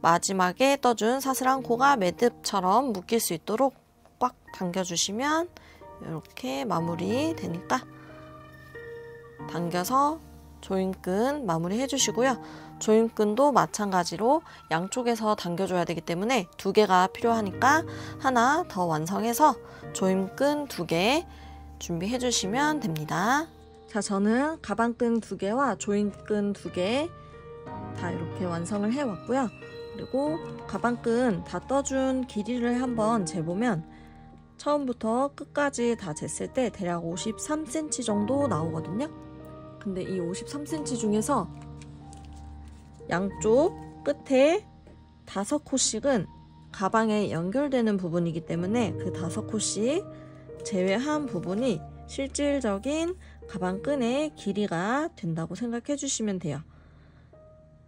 마지막에 떠준 사슬 한 코가 매듭처럼 묶일 수 있도록 꽉 당겨주시면 이렇게 마무리 되니까 당겨서 조임끈 마무리 해주시고요. 조임끈도 마찬가지로 양쪽에서 당겨줘야 되기 때문에 2개가 필요하니까 하나 더 완성해서 조임끈 2개 준비해 주시면 됩니다. 자, 저는 가방끈 2개와 조임끈 2개 다 이렇게 완성을 해왔고요. 그리고 가방끈 다 떠준 길이를 한번 재보면 처음부터 끝까지 다 쟀을 때 대략 53cm 정도 나오거든요. 근데 이 53cm 중에서 양쪽 끝에 5코씩은 가방에 연결되는 부분이기 때문에 그 5코씩 제외한 부분이 실질적인 가방끈의 길이가 된다고 생각해 주시면 돼요.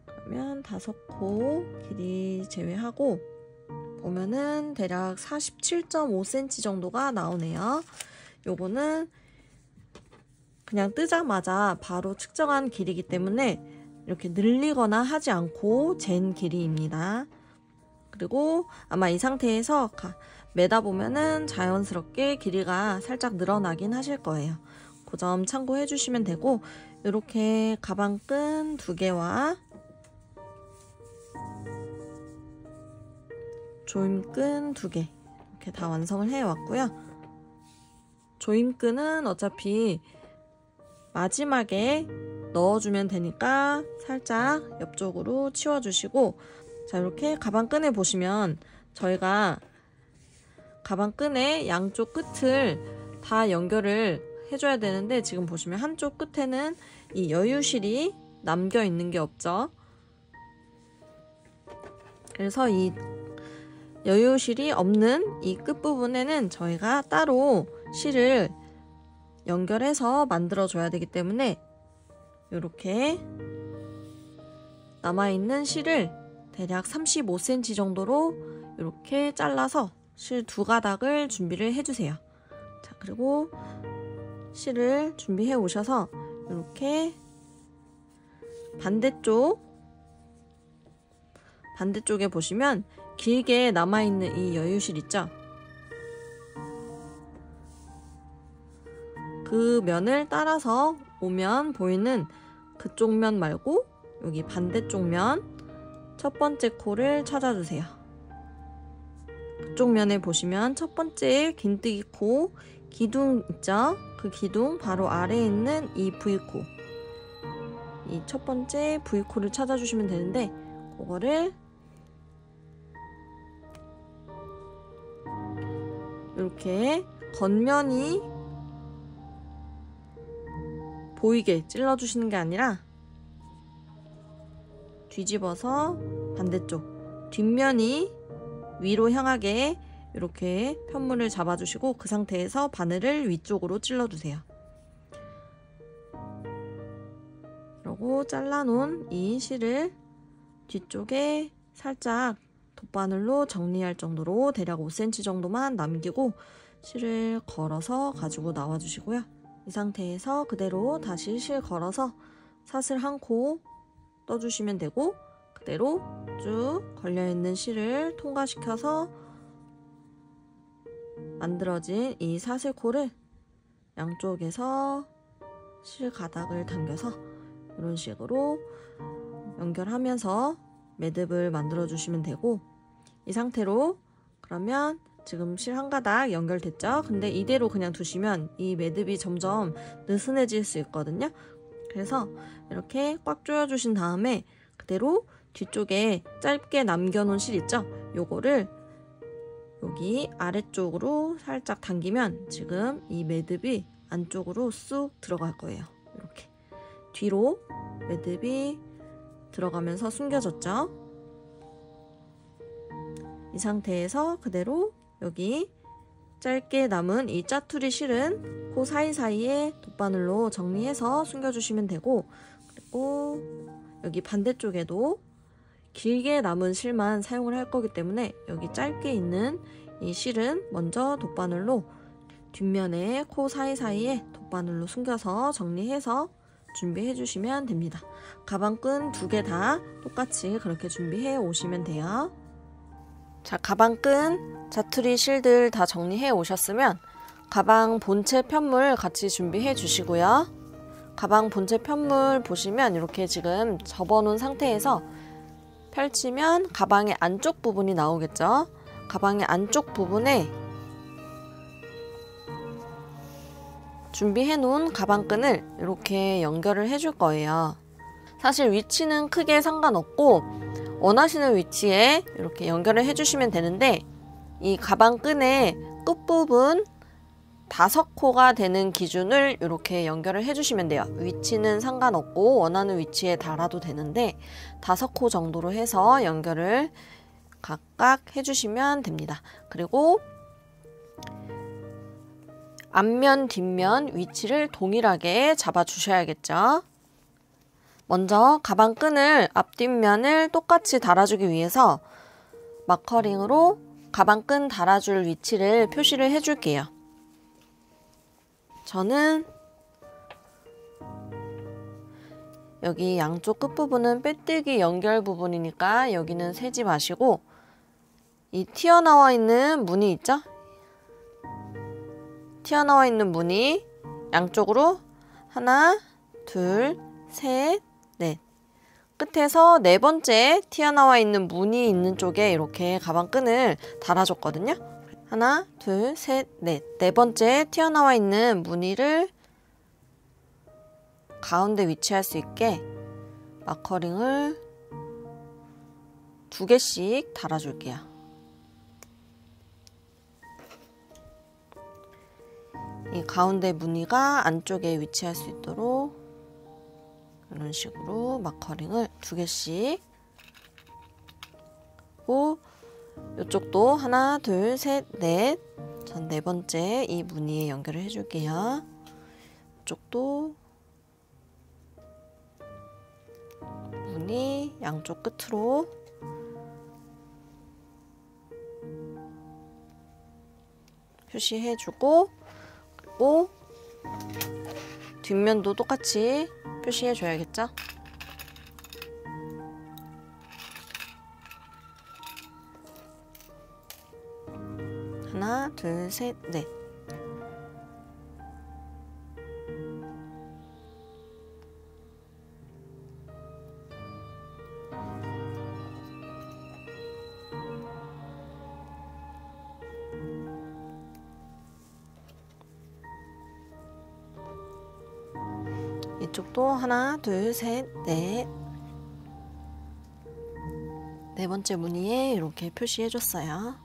그러면 5코 길이 제외하고 보면은 대략 47.5cm 정도가 나오네요. 요거는 그냥 뜨자마자 바로 측정한 길이기 때문에 이렇게 늘리거나 하지 않고 잰 길이입니다. 그리고 아마 이 상태에서 매다 보면은 자연스럽게 길이가 살짝 늘어나긴 하실 거예요. 그 점 참고해 주시면 되고 이렇게 가방끈 2개와 조임끈 2개 이렇게 다 완성을 해 왔고요. 조임끈은 어차피 마지막에 넣어주면 되니까 살짝 옆쪽으로 치워주시고 자, 이렇게 가방끈에 보시면 저희가 가방끈의 양쪽 끝을 다 연결을 해줘야 되는데 지금 보시면 한쪽 끝에는 이 여유실이 남겨 있는 게 없죠. 그래서 이 여유실이 없는 이 끝부분에는 저희가 따로 실을 연결해서 만들어 줘야 되기 때문에 이렇게 남아있는 실을 대략 35cm 정도로 이렇게 잘라서 실 2가닥을 준비를 해주세요. 자, 그리고 실을 준비해 오셔서 이렇게 반대쪽에 보시면 길게 남아있는 이 여유실 있죠? 그 면을 따라서 오면 보이는 그쪽 면 말고 여기 반대쪽 면 첫 번째 코를 찾아주세요. 그쪽 면에 보시면 첫 번째 긴뜨기 코 기둥 있죠? 그 기둥 바로 아래에 있는 이 V코, 이 첫 번째 V코를 찾아주시면 되는데, 그거를 이렇게 겉면이 보이게 찔러주시는 게 아니라 뒤집어서 반대쪽 뒷면이 위로 향하게 이렇게 편물을 잡아주시고, 그 상태에서 바늘을 위쪽으로 찔러주세요. 그리고 잘라놓은 이 실을 뒤쪽에 살짝 돗바늘로 정리할 정도로 대략 5cm 정도만 남기고 실을 걸어서 가지고 나와 주시고요. 이 상태에서 그대로 다시 실 걸어서 사슬 한 코 떠주시면 되고, 그대로 쭉 걸려있는 실을 통과시켜서 만들어진 이 사슬코를 양쪽에서 실 가닥을 당겨서 이런 식으로 연결하면서 매듭을 만들어 주시면 되고, 이 상태로 그러면 지금 실 한 가닥 연결됐죠? 근데 이대로 그냥 두시면 이 매듭이 점점 느슨해질 수 있거든요. 그래서 이렇게 꽉 조여 주신 다음에 그대로 뒤쪽에 짧게 남겨놓은 실 있죠? 요거를 여기 아래쪽으로 살짝 당기면 지금 이 매듭이 안쪽으로 쑥 들어갈 거예요. 이렇게 뒤로 매듭이 들어가면서 숨겨졌죠? 이 상태에서 그대로 여기 짧게 남은 이 짜투리 실은 그 사이사이에 돗바늘로 정리해서 숨겨주시면 되고, 그리고 여기 반대쪽에도 길게 남은 실만 사용을 할 거기 때문에 여기 짧게 있는 이 실은 먼저 돗바늘로 뒷면에 코 사이사이에 돗바늘로 숨겨서 정리해서 준비해 주시면 됩니다. 가방끈 2개 다 똑같이 그렇게 준비해 오시면 돼요. 자, 가방끈, 자투리 실들 다 정리해 오셨으면 가방 본체 편물 같이 준비해 주시고요. 가방 본체 편물 보시면 이렇게 지금 접어놓은 상태에서 펼치면 가방의 안쪽 부분이 나오겠죠. 가방의 안쪽 부분에 준비해 놓은 가방끈을 이렇게 연결을 해줄 거예요. 사실 위치는 크게 상관없고 원하시는 위치에 이렇게 연결을 해주시면 되는데, 이 가방끈의 끝부분 5코가 되는 기준을 이렇게 연결을 해주시면 돼요. 위치는 상관없고 원하는 위치에 달아도 되는데 5코 정도로 해서 연결을 각각 해주시면 됩니다. 그리고 앞면, 뒷면 위치를 동일하게 잡아주셔야겠죠. 먼저 가방끈을 앞뒷면을 똑같이 달아주기 위해서 마커링으로 가방끈 달아줄 위치를 표시를 해줄게요. 저는 여기 양쪽 끝부분은 빼뜨기 연결 부분이니까 여기는 세지 마시고, 이 튀어나와 있는 무늬 있죠? 튀어나와 있는 무늬 양쪽으로 하나, 둘, 셋, 넷. 끝에서 4번째 튀어나와 있는 무늬 있는 쪽에 이렇게 가방끈을 달아줬거든요. 하나, 둘, 셋, 넷. 4번째 튀어나와 있는 무늬를 가운데 위치할 수 있게 마커링을 2개씩 달아줄게요. 이 가운데 무늬가 안쪽에 위치할 수 있도록 이런 식으로 마커링을 2개씩 하고, 이쪽도 하나, 둘, 셋, 넷. 전 4번째 이 무늬에 연결을 해줄게요. 이쪽도 무늬 양쪽 끝으로 표시해주고, 그리고 뒷면도 똑같이 표시해 줘야겠죠? 하나, 둘, 셋, 넷. 이쪽도 하나, 둘, 셋, 넷. 네 번째 무늬에 이렇게 표시해 줬어요.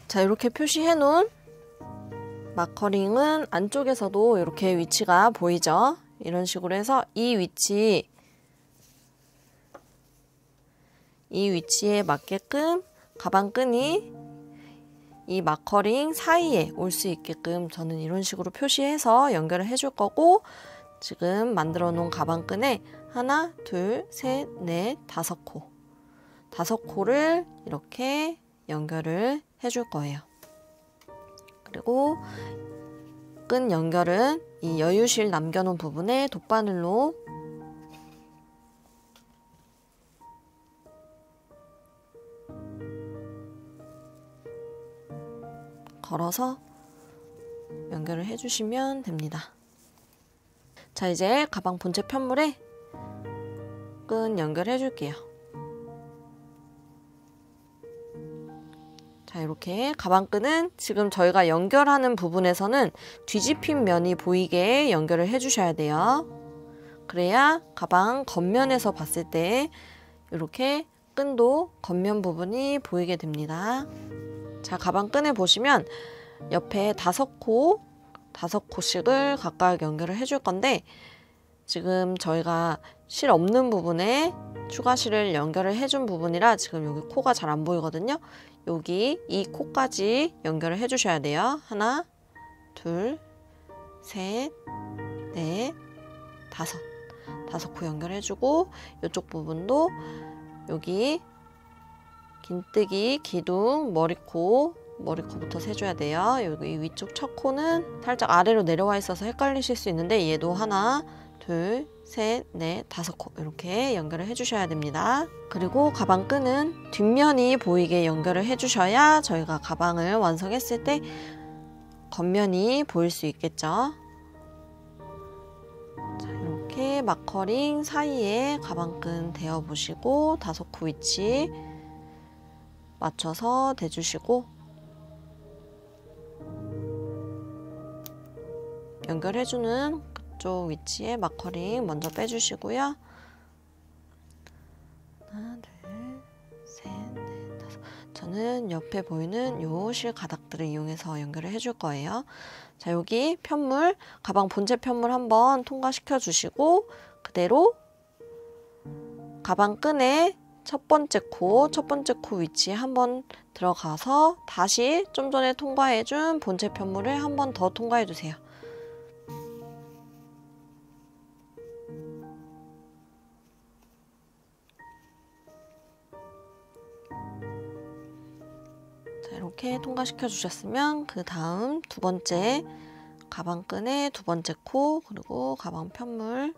자, 이렇게 표시해 놓은 마커링은 안쪽에서도 이렇게 위치가 보이죠? 이런 식으로 해서 이 위치에 맞게끔 가방끈이 이 마커링 사이에 올 수 있게끔 저는 이런 식으로 표시해서 연결을 해줄 거고, 지금 만들어 놓은 가방끈에 하나, 둘, 셋, 넷, 5코. 5코를 이렇게 연결을 해줄 거예요. 그리고 끈 연결은 이 여유실 남겨놓은 부분에 돗바늘로 걸어서 연결을 해주시면 됩니다. 자, 이제 가방 본체 편물에 끈 연결해 줄게요. 자, 이렇게 가방끈은 지금 저희가 연결하는 부분에서는 뒤집힌 면이 보이게 연결을 해 주셔야 돼요. 그래야 가방 겉면에서 봤을 때 이렇게 끈도 겉면 부분이 보이게 됩니다. 자, 가방끈에 보시면 옆에 5코씩을 각각 연결을 해줄 건데, 지금 저희가 실 없는 부분에 추가 실을 연결을 해준 부분이라 지금 여기 코가 잘 안 보이거든요. 여기 이 코까지 연결을 해주셔야 돼요. 하나, 둘, 셋, 넷, 5코 연결해주고, 이쪽 부분도 여기 긴뜨기, 기둥, 머리코부터 세줘야 돼요. 여기 위쪽 첫 코는 살짝 아래로 내려와 있어서 헷갈리실 수 있는데, 얘도 하나, 둘, 셋, 넷, 5코 이렇게 연결을 해주셔야 됩니다. 그리고 가방끈은 뒷면이 보이게 연결을 해주셔야 저희가 가방을 완성했을 때 겉면이 보일 수 있겠죠. 자, 이렇게 마커링 사이에 가방끈 대어보시고 5코 위치 맞춰서 대주시고, 연결해주는 그쪽 위치에 마커링 먼저 빼주시고요. 하나, 둘, 셋, 넷, 5. 저는 옆에 보이는 요 실 가닥들을 이용해서 연결을 해줄 거예요. 자, 여기 편물, 가방 본체 편물 한번 통과시켜 주시고, 그대로 가방끈에 첫 번째 코 위치에 한번 들어가서 다시 좀 전에 통과해준 본체 편물을 한번 더 통과해주세요. 자, 이렇게 통과시켜 주셨으면 그 다음 두 번째 가방끈에 두 번째 코, 그리고 가방 편물에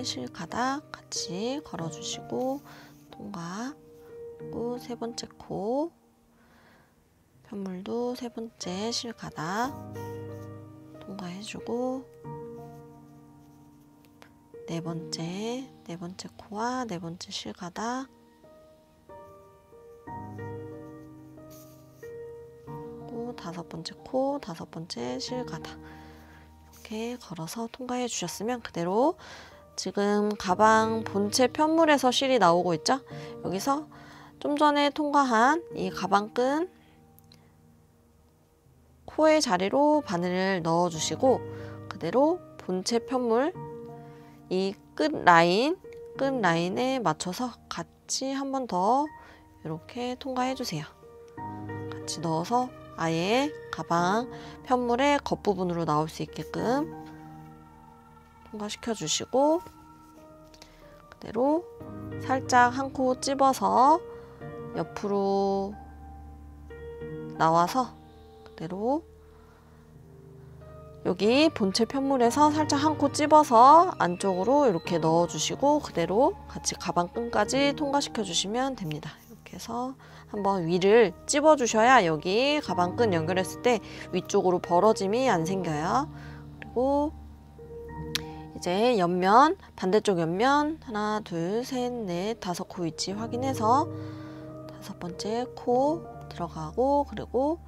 실 가닥 같이 걸어주시고 통과. 그리고 세 번째 코 편물도 세 번째 실 가닥 통과해주고, 네 번째 코와 네 번째 실 가닥, 그리고 5번째 코, 5번째 실 가닥 이렇게 걸어서 통과해 주셨으면 그대로 지금 가방 본체 편물에서 실이 나오고 있죠? 여기서 좀 전에 통과한 이 가방끈 코의 자리로 바늘을 넣어 주시고, 그대로 본체 편물 이 끝 라인에 맞춰서 같이 한 번 더 이렇게 통과해 주세요. 같이 넣어서 아예 가방 편물의 겉부분으로 나올 수 있게끔 통과시켜 주시고, 그대로 살짝 한 코 찝어서 옆으로 나와서 그대로 여기 본체 편물에서 살짝 한 코 찝어서 안쪽으로 이렇게 넣어주시고, 그대로 같이 가방끈까지 통과시켜 주시면 됩니다. 이렇게 해서 한번 위를 찝어 주셔야 여기 가방끈 연결했을 때 위쪽으로 벌어짐이 안 생겨요. 그리고 이제 옆면, 반대쪽 옆면 하나, 둘, 셋, 넷, 다섯 코 위치 확인해서 다섯 번째 코 들어가고, 그리고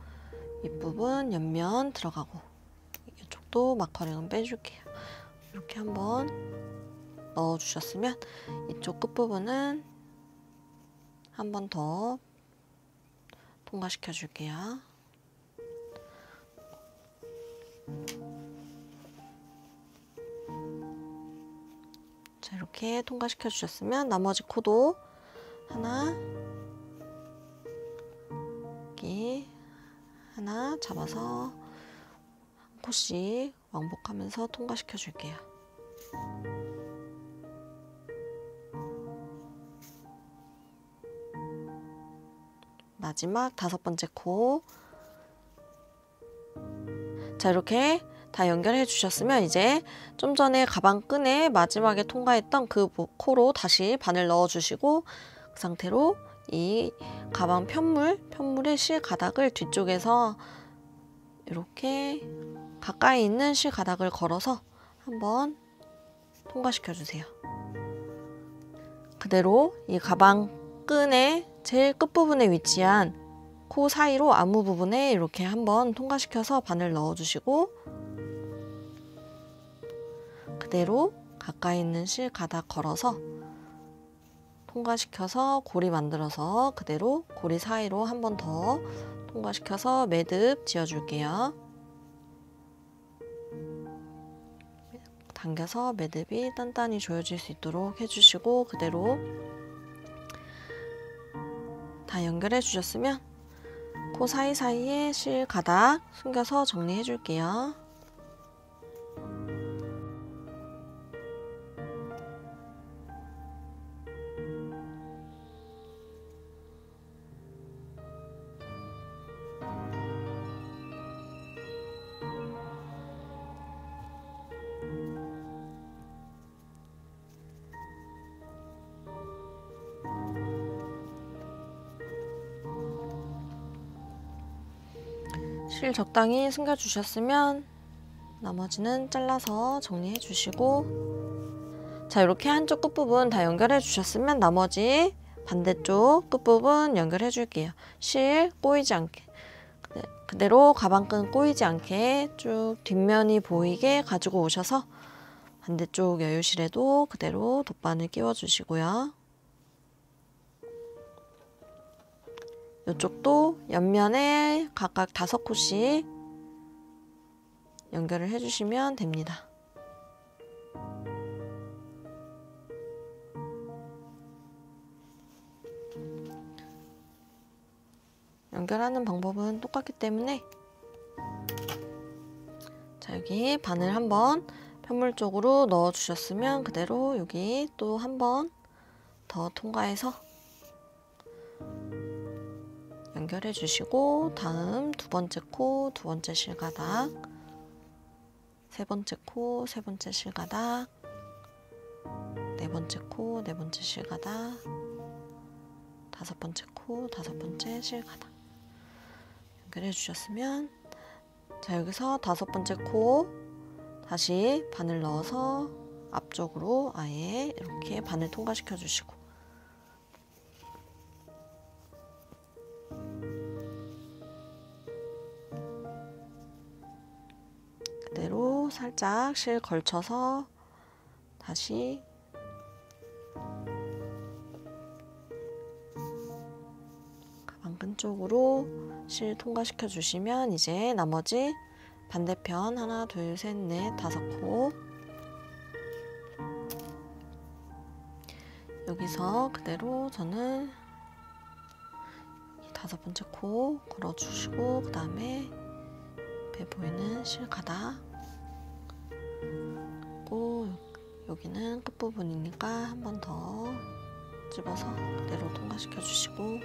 윗부분 옆면 들어가고, 이쪽도 마커링은 빼줄게요. 이렇게 한번 넣어주셨으면 이쪽 끝부분은 한 번 더 통과시켜 줄게요. 자, 이렇게 통과시켜 주셨으면 나머지 코도 하나, 여기 하나 잡아서 한 코씩 왕복하면서 통과시켜 줄게요. 마지막 다섯 번째 코. 자, 이렇게 다 연결해 주셨으면 이제 좀 전에 가방 끈에 마지막에 통과했던 그 코로 다시 바늘 넣어 주시고, 그 상태로 이 가방 편물의 실 가닥을 뒤쪽에서 이렇게 가까이 있는 실 가닥을 걸어서 한번 통과시켜 주세요. 그대로 이 가방 끈의 제일 끝부분에 위치한 코 사이로 안무 부분에 이렇게 한번 통과시켜서 바늘 넣어주시고, 그대로 가까이 있는 실 가닥 걸어서 통과시켜서 고리 만들어서 그대로 고리 사이로 한 번 더 통과시켜서 매듭 지어줄게요. 당겨서 매듭이 단단히 조여질 수 있도록 해주시고, 그대로 다 연결해 주셨으면 코 사이사이에 실 가닥 숨겨서 정리해 줄게요. 실 적당히 숨겨 주셨으면 나머지는 잘라서 정리해 주시고, 자, 이렇게 한쪽 끝부분 다 연결해 주셨으면 나머지 반대쪽 끝부분 연결해 줄게요. 실 꼬이지 않게, 그대로 가방끈 꼬이지 않게 쭉 뒷면이 보이게 가지고 오셔서 반대쪽 여유실에도 그대로 돗바늘 끼워 주시고요. 이쪽도 옆면에 각각 5코씩 연결을 해주시면 됩니다. 연결하는 방법은 똑같기 때문에, 자, 여기 바늘 한번 편물 쪽으로 넣어 주셨으면 그대로 여기 또 한 번 더 통과해서 연결해 주시고, 다음 두 번째 코, 두 번째 실가닥, 세 번째 코, 세 번째 실가닥, 네 번째 코, 네 번째 실가닥, 다섯 번째 코, 다섯 번째 실가닥 연결해 주셨으면, 자, 여기서 다섯 번째 코 다시 바늘 넣어서 앞쪽으로 아예 이렇게 바늘 통과시켜 주시고, 그대로 살짝 실 걸쳐서 다시 가방끈 쪽으로 실 통과시켜 주시면 이제 나머지 반대편 하나, 둘, 셋, 넷, 다섯 코 여기서 그대로 저는 다섯 번째 코 걸어주시고, 그 다음에 옆에 보이는 실 가닥, 그리고 여기는 끝부분이니까 한 번 더 집어서 그대로 통과시켜 주시고,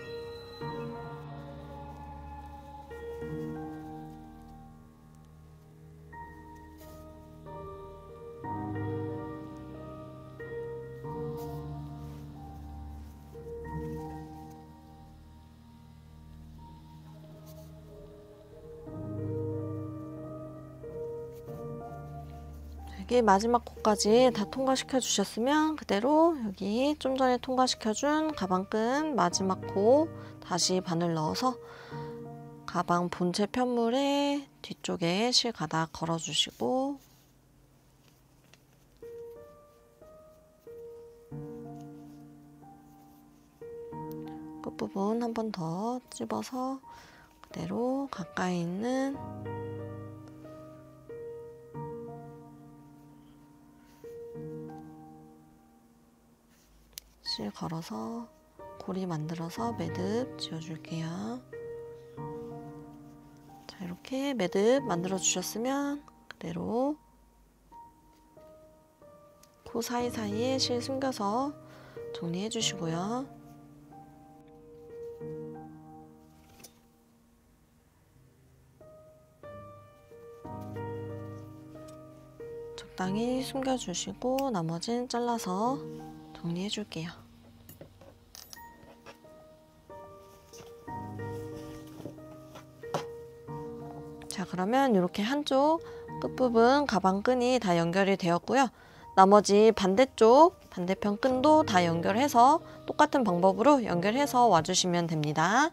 여기 마지막 코까지 다 통과시켜 주셨으면 그대로 여기 좀 전에 통과시켜 준 가방끈 마지막 코 다시 바늘 넣어서 가방 본체 편물에 뒤쪽에 실 가닥 걸어 주시고 끝부분 한 번 더 찝어서 그대로 가까이 있는 실 걸어서 고리 만들어서 매듭 지어줄게요. 자, 이렇게 매듭 만들어 주셨으면 그대로 코 사이사이에 실 숨겨서 정리해 주시고요. 적당히 숨겨주시고 나머지는 잘라서 정리해 줄게요. 자, 그러면 이렇게 한쪽 끝부분 가방끈이 다 연결이 되었고요. 나머지 반대쪽 반대편 끈도 다 연결해서 똑같은 방법으로 연결해서 와주시면 됩니다.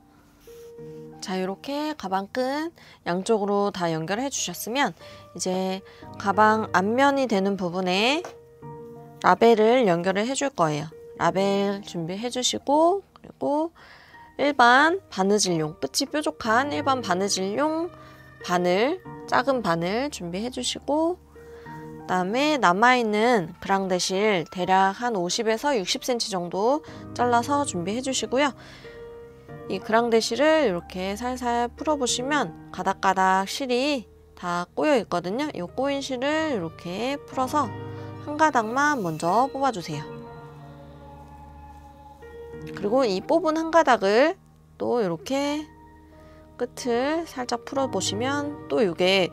자, 이렇게 가방끈 양쪽으로 다 연결해 주셨으면 이제 가방 앞면이 되는 부분에 라벨을 연결을 해줄 거예요. 라벨 준비해 주시고 그리고 일반 바느질용 끝이 뾰족한 일반 바느질용 바늘 작은 바늘 준비해 주시고 그 다음에 남아있는 그랑데실 대략 한 50에서 60cm 정도 잘라서 준비해 주시고요. 이 그랑데실을 이렇게 살살 풀어보시면 가닥가닥 실이 다 꼬여 있거든요. 이 꼬인 실을 이렇게 풀어서 한 가닥만 먼저 뽑아주세요. 그리고 이 뽑은 한 가닥을 또 이렇게 끝을 살짝 풀어보시면 또 이게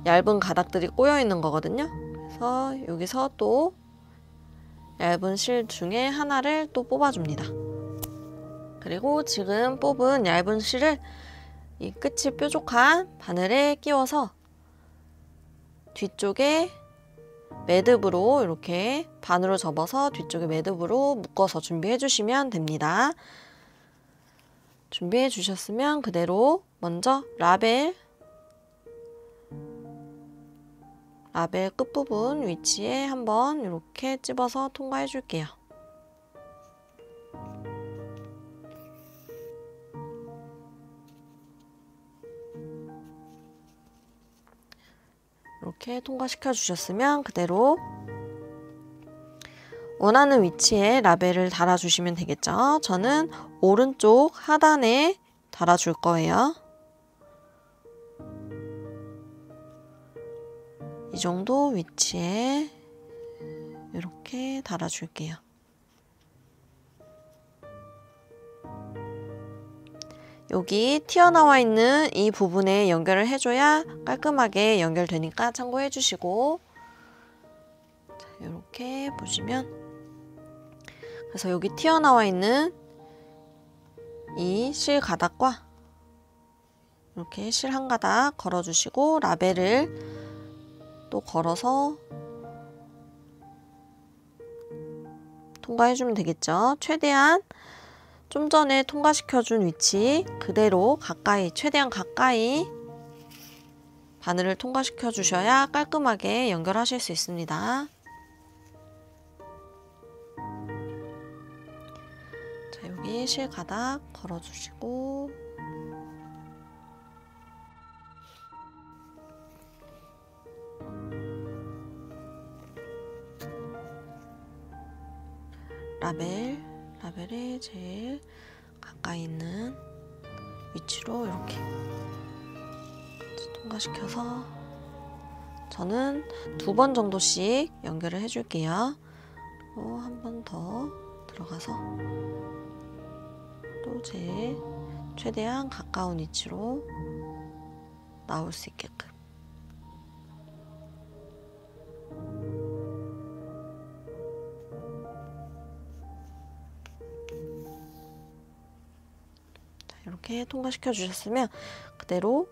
얇은 가닥들이 꼬여 있는 거거든요. 그래서 여기서 또 얇은 실 중에 하나를 또 뽑아줍니다. 그리고 지금 뽑은 얇은 실을 이 끝이 뾰족한 바늘에 끼워서 뒤쪽에 매듭으로 이렇게 반으로 접어서 뒤쪽에 매듭으로 묶어서 준비해 주시면 됩니다. 준비해 주셨으면 그대로 먼저 라벨 끝부분 위치에 한번 이렇게 찝어서 통과해 줄게요. 이렇게 통과시켜 주셨으면 그대로 원하는 위치에 라벨을 달아주시면 되겠죠. 저는 오른쪽 하단에 달아줄 거예요. 이 정도 위치에 이렇게 달아줄게요. 여기 튀어나와 있는 이 부분에 연결을 해줘야 깔끔하게 연결되니까 참고해 주시고 자, 이렇게 보시면 그래서 여기 튀어나와 있는 이 실 가닥과 이렇게 실 한 가닥 걸어주시고 라벨을 또 걸어서 통과해주면 되겠죠. 최대한 좀 전에 통과시켜준 위치 그대로 가까이, 최대한 가까이 바늘을 통과시켜 주셔야 깔끔하게 연결하실 수 있습니다. 자, 여기 실 가닥 걸어주시고 라벨에 제일 가까이 있는 위치로 이렇게 통과시켜서 저는 2번 정도씩 연결을 해줄게요. 그리고 한 번 더 들어가서 또 제일 최대한 가까운 위치로 나올 수 있게끔 이렇게 통과시켜 주셨으면 그대로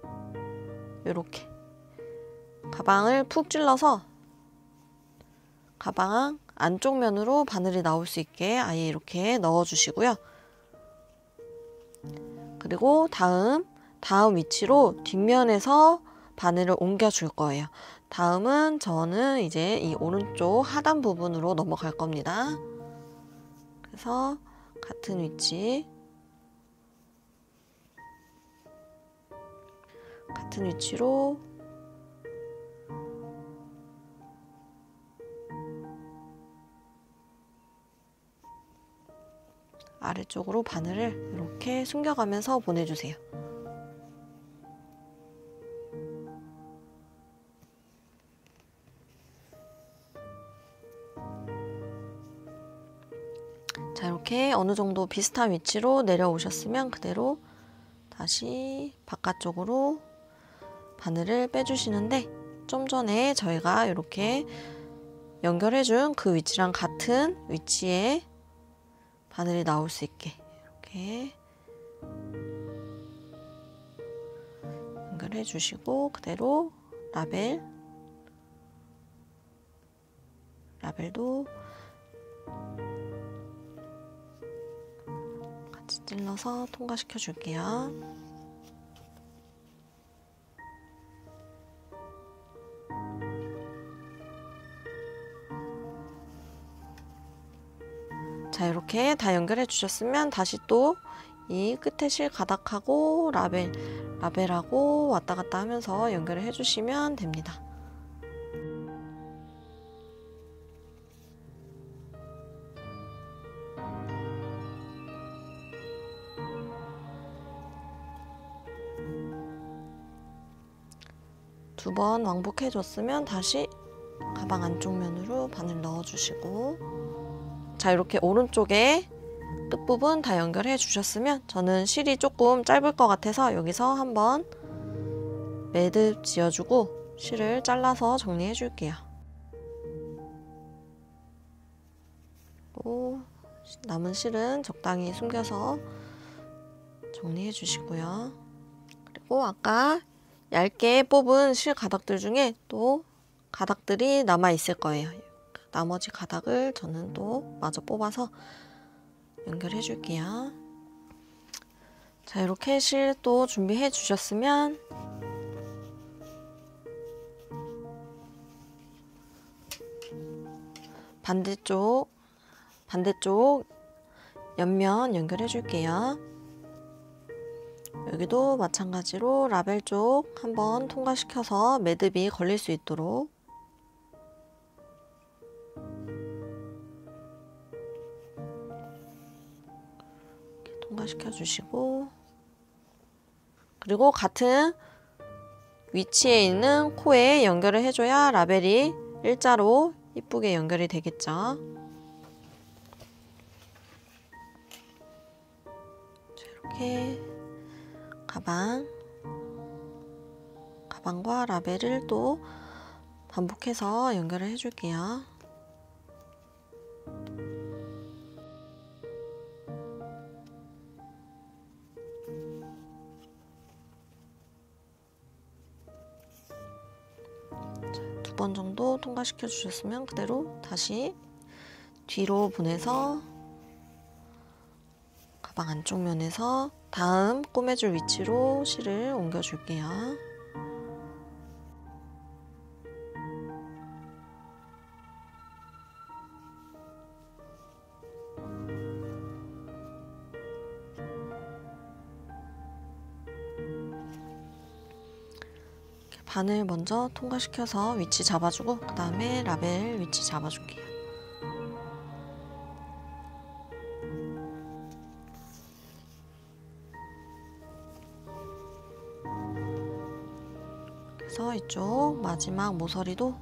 이렇게 가방을 푹 찔러서 가방 안쪽 면으로 바늘이 나올 수 있게 아예 이렇게 넣어 주시고요. 그리고 다음 위치로 뒷면에서 바늘을 옮겨 줄 거예요. 다음은 저는 이제 이 오른쪽 하단 부분으로 넘어갈 겁니다. 그래서 같은 위치로 아래쪽으로 바늘을 이렇게 숨겨가면서 보내주세요. 자, 이렇게 어느 정도 비슷한 위치로 내려오셨으면 그대로 다시 바깥쪽으로 바늘을 빼주시는데, 좀 전에 저희가 이렇게 연결해준 그 위치랑 같은 위치에 바늘이 나올 수 있게 이렇게 연결해 주시고, 그대로 라벨도 같이 찔러서 통과시켜 줄게요. 자, 이렇게 다 연결해 주셨으면 다시 또 이 끝에 실 가닥하고 라벨하고 왔다 갔다 하면서 연결을 해 주시면 됩니다. 두 번 왕복해 줬으면 다시 가방 안쪽 면으로 바늘 넣어 주시고, 자, 이렇게 오른쪽에 끝부분 다 연결해 주셨으면, 저는 실이 조금 짧을 것 같아서 여기서 한번 매듭 지어주고 실을 잘라서 정리해 줄게요. 남은 실은 적당히 숨겨서 정리해 주시고요. 그리고 아까 얇게 뽑은 실 가닥들 중에 또 가닥들이 남아 있을 거예요. 나머지 가닥을 저는 또 마저 뽑아서 연결해 줄게요. 자, 이렇게 실 또 준비해 주셨으면 반대쪽 옆면 연결해 줄게요. 여기도 마찬가지로 라벨 쪽 한번 통과시켜서 매듭이 걸릴 수 있도록 이렇게 통과시켜 주시고, 그리고 같은 위치에 있는 코에 연결을 해줘야 라벨이 일자로 이쁘게 연결이 되겠죠. 이렇게 가방과 라벨을 또 반복해서 연결을 해줄게요. 두 번 정도 통과시켜 주셨으면 그대로 다시 뒤로 보내서 가방 안쪽 면에서 다음 꼬매줄 위치로 실을 옮겨 줄게요. 바늘 먼저 통과시켜서 위치 잡아주고, 그 다음에 라벨 위치 잡아줄게요. 그래서 이쪽 마지막 모서리도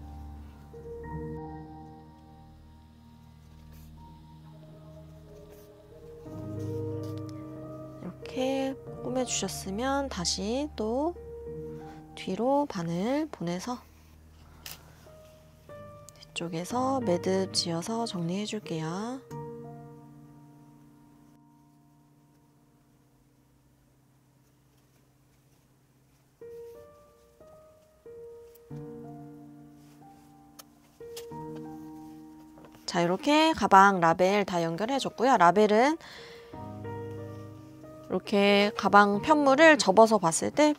이렇게 꼬매주셨으면 다시 또 뒤로 바늘 보내서 뒤쪽에서 매듭 지어서 정리해 줄게요. 자, 이렇게 가방 라벨 다 연결해 줬고요. 라벨은 이렇게 가방 편물을 접어서 봤을 때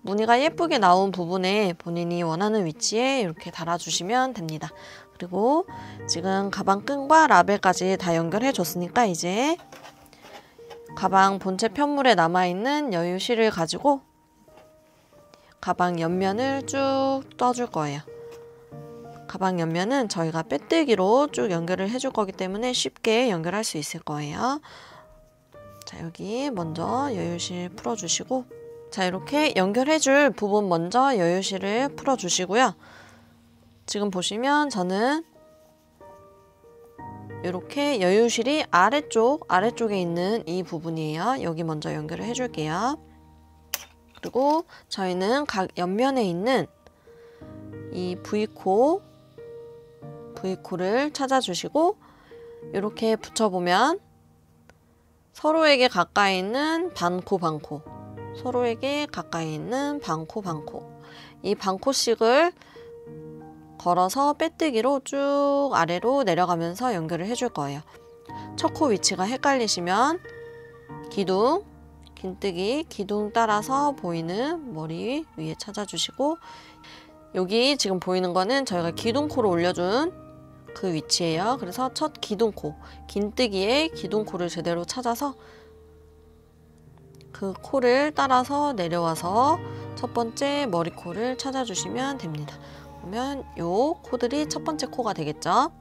무늬가 예쁘게 나온 부분에 본인이 원하는 위치에 이렇게 달아주시면 됩니다. 그리고 지금 가방 끈과 라벨까지 다 연결해 줬으니까 이제 가방 본체 편물에 남아있는 여유실을 가지고 가방 옆면을 쭉 떠줄 거예요. 가방 옆면은 저희가 빼뜨기로 쭉 연결을 해줄 거기 때문에 쉽게 연결할 수 있을 거예요. 자, 여기 먼저 여유실 풀어주시고, 자, 이렇게 연결해줄 부분 먼저 여유실을 풀어주시고요. 지금 보시면 저는 이렇게 여유실이 아래쪽에 있는 이 부분이에요. 여기 먼저 연결을 해줄게요. 그리고 저희는 각 옆면에 있는 이 V코를 찾아주시고 이렇게 붙여보면 서로에게 가까이 있는 반코, 서로에게 가까이 있는 반코, 이 반코씩을 걸어서 빼뜨기로 쭉 아래로 내려가면서 연결을 해줄 거예요. 첫 코 위치가 헷갈리시면 기둥, 긴뜨기, 기둥 따라서 보이는 머리 위에 찾아주시고, 여기 지금 보이는 거는 저희가 기둥코를 올려준 그 위치예요. 그래서 첫 기둥코, 긴뜨기에 기둥코를 제대로 찾아서 그 코를 따라서 내려와서 첫 번째 머리코를 찾아주시면 됩니다. 그러면 요 코들이 첫 번째 코가 되겠죠.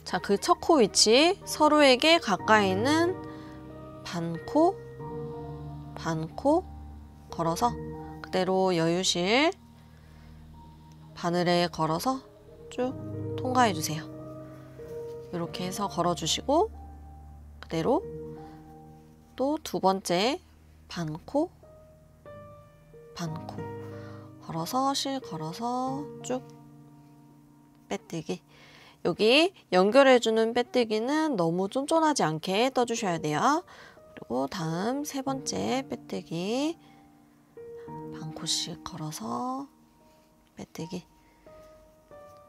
자, 그 첫 코 위치 서로에게 가까이 있는 반코 걸어서 그대로 여유실 바늘에 걸어서 쭉 통과해 주세요. 이렇게 해서 걸어 주시고 그대로 또 두 번째 반코 걸어서 실 걸어서 쭉 빼뜨기. 여기 연결해주는 빼뜨기는 너무 쫀쫀하지 않게 떠주셔야 돼요. 그리고 다음 세 번째 빼뜨기 반코씩 걸어서 빼뜨기.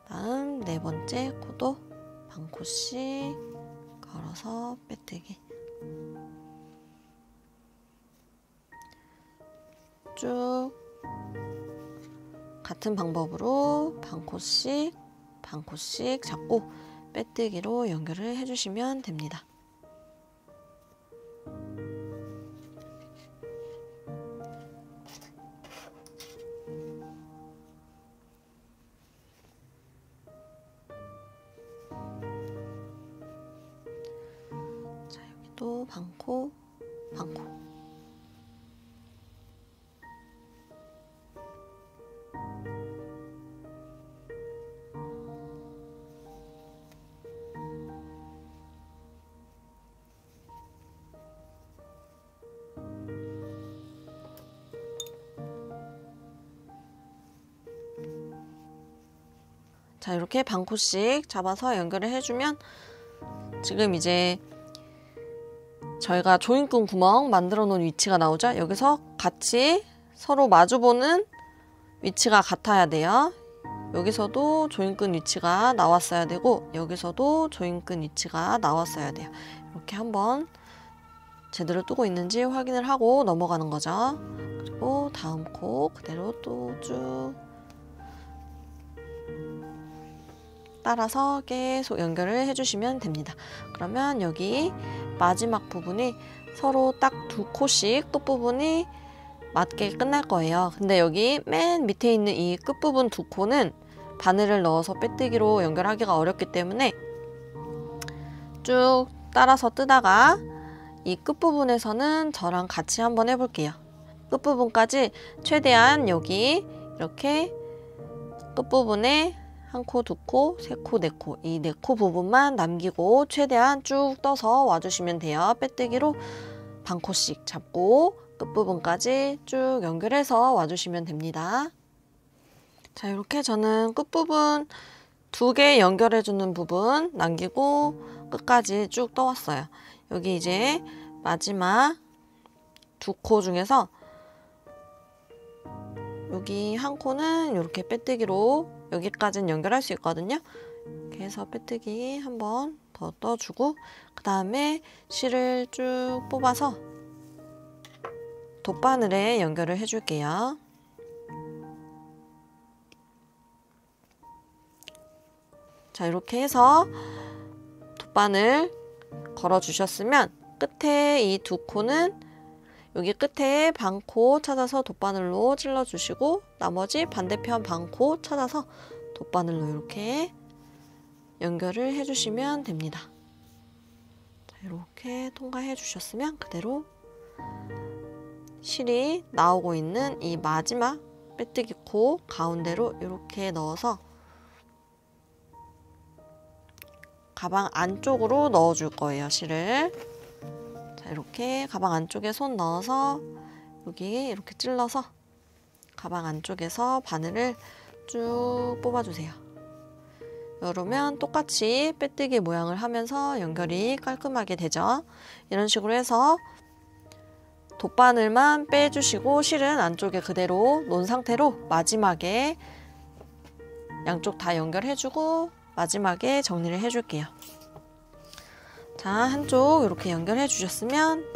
다음 네 번째 코도 반코씩 걸어서 빼뜨기. 쭉 같은 방법으로 반코씩 잡고 빼뜨기로 연결을 해주시면 됩니다. 자, 여기도 반코 자, 이렇게 반코씩 잡아서 연결을 해주면 지금 이제 저희가 조인끈 구멍 만들어 놓은 위치가 나오죠. 여기서 같이 서로 마주보는 위치가 같아야 돼요. 여기서도 조인끈 위치가 나왔어야 되고 여기서도 조인끈 위치가 나왔어야 돼요. 이렇게 한번 제대로 뜨고 있는지 확인을 하고 넘어가는 거죠. 그리고 다음 코 그대로 또 쭉 따라서 계속 연결을 해주시면 됩니다. 그러면 여기 마지막 부분이 서로 딱 두 코씩 끝부분이 맞게 끝날 거예요. 근데 여기 맨 밑에 있는 이 끝부분 두 코는 바늘을 넣어서 빼뜨기로 연결하기가 어렵기 때문에 쭉 따라서 뜨다가 이 끝부분에서는 저랑 같이 한번 해볼게요. 끝부분까지 최대한 여기 이렇게 끝부분에 한 코, 두 코, 세 코, 네 코, 이 네 코 부분만 남기고 최대한 쭉 떠서 와주시면 돼요. 빼뜨기로 반코씩 잡고 끝부분까지 쭉 연결해서 와주시면 됩니다. 자, 이렇게 저는 끝부분 두 개 연결해주는 부분 남기고 끝까지 쭉 떠왔어요. 여기 이제 마지막 두 코 중에서 여기 한 코는 이렇게 빼뜨기로 여기까지는 연결할 수 있거든요. 이렇게 해서 빼뜨기 한번 더 떠주고 그 다음에 실을 쭉 뽑아서 돗바늘에 연결을 해줄게요. 자, 이렇게 해서 돗바늘 걸어 주셨으면 끝에 이 두 코는 여기 끝에 반코 찾아서 돗바늘로 찔러 주시고 나머지 반대편 반코 찾아서 돗바늘로 이렇게 연결을 해주시면 됩니다. 자, 이렇게 통과해 주셨으면 그대로 실이 나오고 있는 이 마지막 빼뜨기 코 가운데로 이렇게 넣어서 가방 안쪽으로 넣어줄 거예요, 실을. 자, 이렇게 가방 안쪽에 손 넣어서 여기 이렇게 찔러서 가방 안쪽에서 바늘을 쭉 뽑아주세요. 이러면 똑같이 빼뜨기 모양을 하면서 연결이 깔끔하게 되죠. 이런 식으로 해서 돗바늘만 빼주시고 실은 안쪽에 그대로 놓은 상태로 마지막에 양쪽 다 연결해주고 마지막에 정리를 해줄게요. 자, 한쪽 이렇게 연결해 주셨으면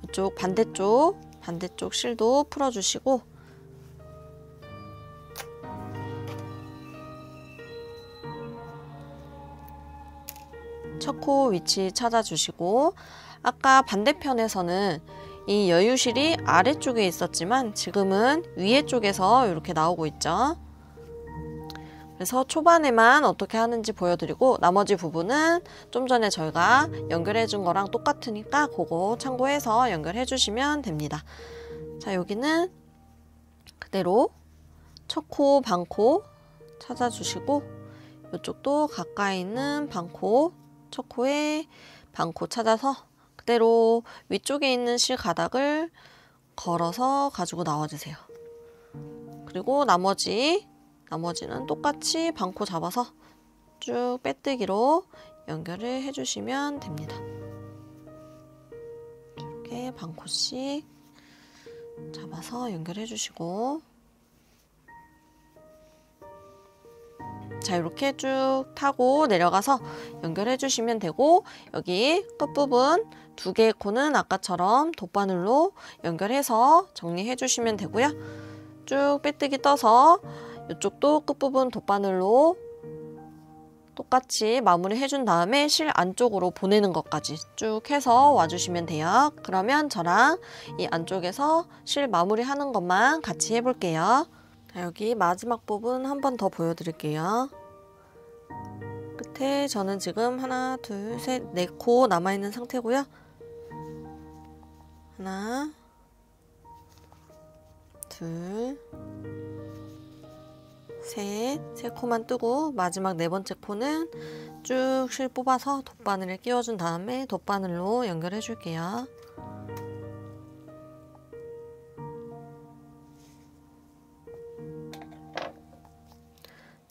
이쪽 반대쪽 실도 풀어주시고 첫 코 위치 찾아주시고 아까 반대편에서는 이 여유실이 아래쪽에 있었지만 지금은 위에 쪽에서 이렇게 나오고 있죠. 그래서 초반에만 어떻게 하는지 보여드리고 나머지 부분은 좀 전에 저희가 연결해 준 거랑 똑같으니까 그거 참고해서 연결해 주시면 됩니다. 자, 여기는 그대로 첫 코 반코 찾아주시고 이쪽도 가까이 있는 반코 첫 코에 반코 찾아서 그대로 위쪽에 있는 실 가닥을 걸어서 가지고 나와주세요. 그리고 나머지는 똑같이 반코 잡아서 쭉 빼뜨기로 연결을 해주시면 됩니다. 이렇게 반코씩 잡아서 연결해 주시고 자, 이렇게 쭉 타고 내려가서 연결해 주시면 되고 여기 끝부분 두 개의 코는 아까처럼 돗바늘로 연결해서 정리해 주시면 되고요. 쭉 빼뜨기 떠서 이쪽도 끝부분 돗바늘로 똑같이 마무리 해준 다음에 실 안쪽으로 보내는 것까지 쭉 해서 와주시면 돼요. 그러면 저랑 이 안쪽에서 실 마무리 하는 것만 같이 해볼게요. 자, 여기 마지막 부분 한 번 더 보여드릴게요. 끝에 저는 지금 하나, 둘, 셋, 네 코 남아있는 상태고요. 하나, 둘, 세 코만 뜨고 마지막 네 번째 코는 쭉 실 뽑아서 돗바늘을 끼워준 다음에 돗바늘로 연결해 줄게요.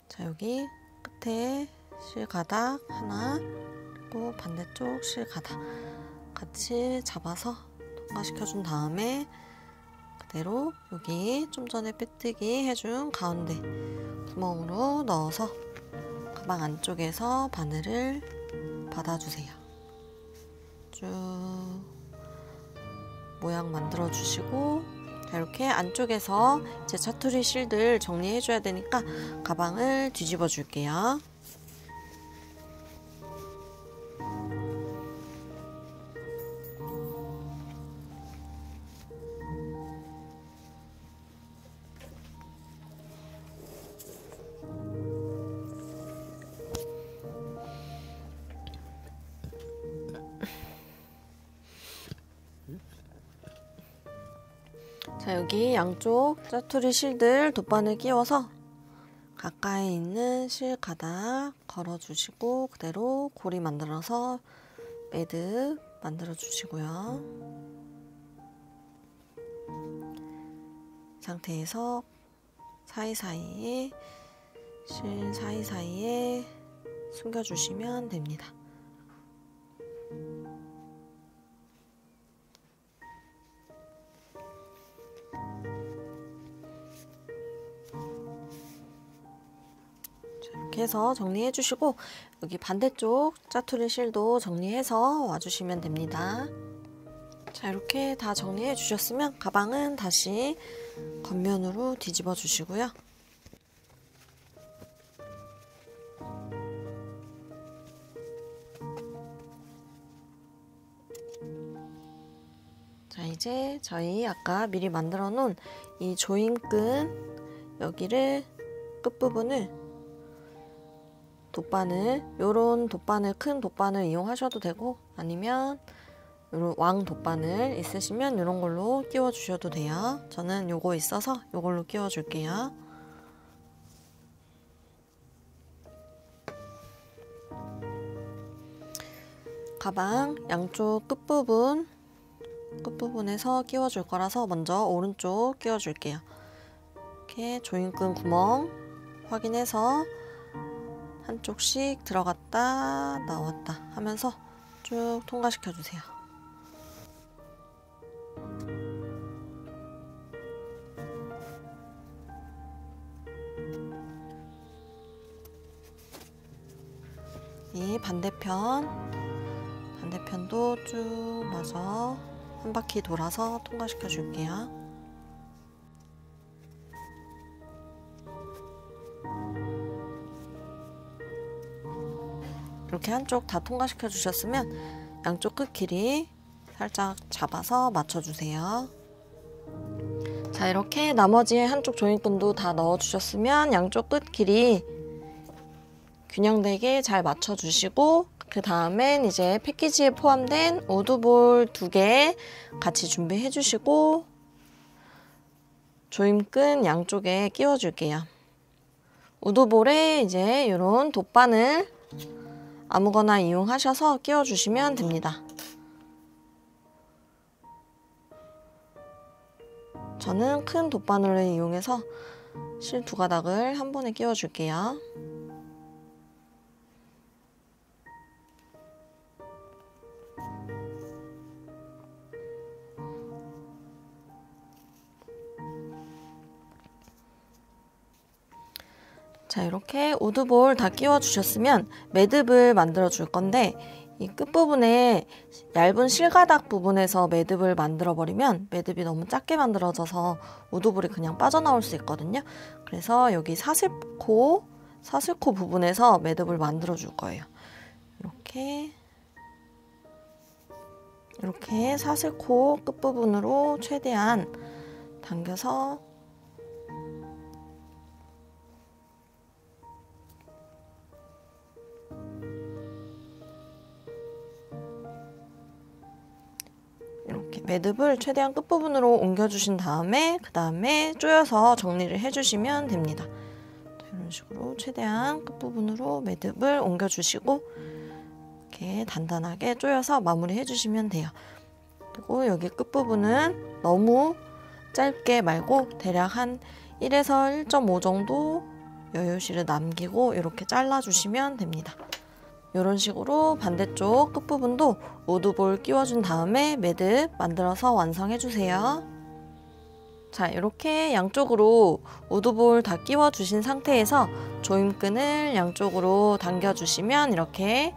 자, 여기 끝에 실 가닥 하나 그리고 반대쪽 실 가닥 같이 잡아서 통과시켜 준 다음에 그대로 여기 좀 전에 빼뜨기 해준 가운데 구멍으로 넣어서 가방 안쪽에서 바늘을 받아주세요. 쭉 모양 만들어 주시고 자, 이렇게 안쪽에서 이제 짜투리 실들 정리해 줘야 되니까 가방을 뒤집어 줄게요. 자, 여기 양쪽 짜투리 실들 돗바늘 끼워서 가까이 있는 실 가닥 걸어주시고 그대로 고리 만들어서 매듭 만들어 주시고요. 이 상태에서 사이사이에 실 사이사이에 숨겨주시면 됩니다. 이렇게 해서 정리해 주시고 여기 반대쪽 짜투리 실도 정리해서 와주시면 됩니다. 자, 이렇게 다 정리해 주셨으면 가방은 다시 겉면으로 뒤집어 주시고요. 자, 이제 저희 아까 미리 만들어 놓은 이 조임끈 여기를 끝부분을 돗바늘, 요런 돗바늘, 큰 돗바늘 이용하셔도 되고 아니면 요런 왕 돗바늘 있으시면 요런 걸로 끼워 주셔도 돼요. 저는 요거 있어서 요걸로 끼워 줄게요. 가방 양쪽 끝부분에서 끼워 줄 거라서 먼저 오른쪽 끼워 줄게요. 이렇게 조임끈 구멍 확인해서 한쪽씩 들어갔다 나왔다 하면서 쭉 통과시켜 주세요. 이 반대편도 쭉 마저 한 바퀴 돌아서 통과시켜 줄게요. 이렇게 한쪽 다 통과시켜 주셨으면 양쪽 끝 길이 살짝 잡아서 맞춰 주세요. 자, 이렇게 나머지 한쪽 조임끈도 다 넣어 주셨으면 양쪽 끝 길이 균형되게 잘 맞춰 주시고 그 다음엔 이제 패키지에 포함된 우드볼 2개 같이 준비해 주시고 조임끈 양쪽에 끼워 줄게요. 우드볼에 이제 이런 돗바늘 아무거나 이용하셔서 끼워 주시면 됩니다. 저는 큰 돗바늘을 이용해서 실 2가닥을 한 번에 끼워 줄게요. 자, 이렇게 우드볼 다 끼워 주셨으면 매듭을 만들어 줄 건데 이 끝부분에 얇은 실가닥 부분에서 매듭을 만들어 버리면 매듭이 너무 작게 만들어져서 우드볼이 그냥 빠져나올 수 있거든요. 그래서 여기 사슬코 부분에서 매듭을 만들어 줄 거예요. 이렇게 사슬코 끝부분으로 최대한 당겨서 이렇게 매듭을 최대한 끝부분으로 옮겨주신 다음에 그 다음에 조여서 정리를 해주시면 됩니다. 이런 식으로 최대한 끝부분으로 매듭을 옮겨주시고 이렇게 단단하게 조여서 마무리 해주시면 돼요. 그리고 여기 끝부분은 너무 짧게 말고 대략 한 1에서 1.5 정도 여유실을 남기고 이렇게 잘라주시면 됩니다. 이런 식으로 반대쪽 끝부분도 우드볼 끼워준 다음에 매듭 만들어서 완성해주세요. 자, 이렇게 양쪽으로 우드볼 다 끼워주신 상태에서 조임끈을 양쪽으로 당겨주시면 이렇게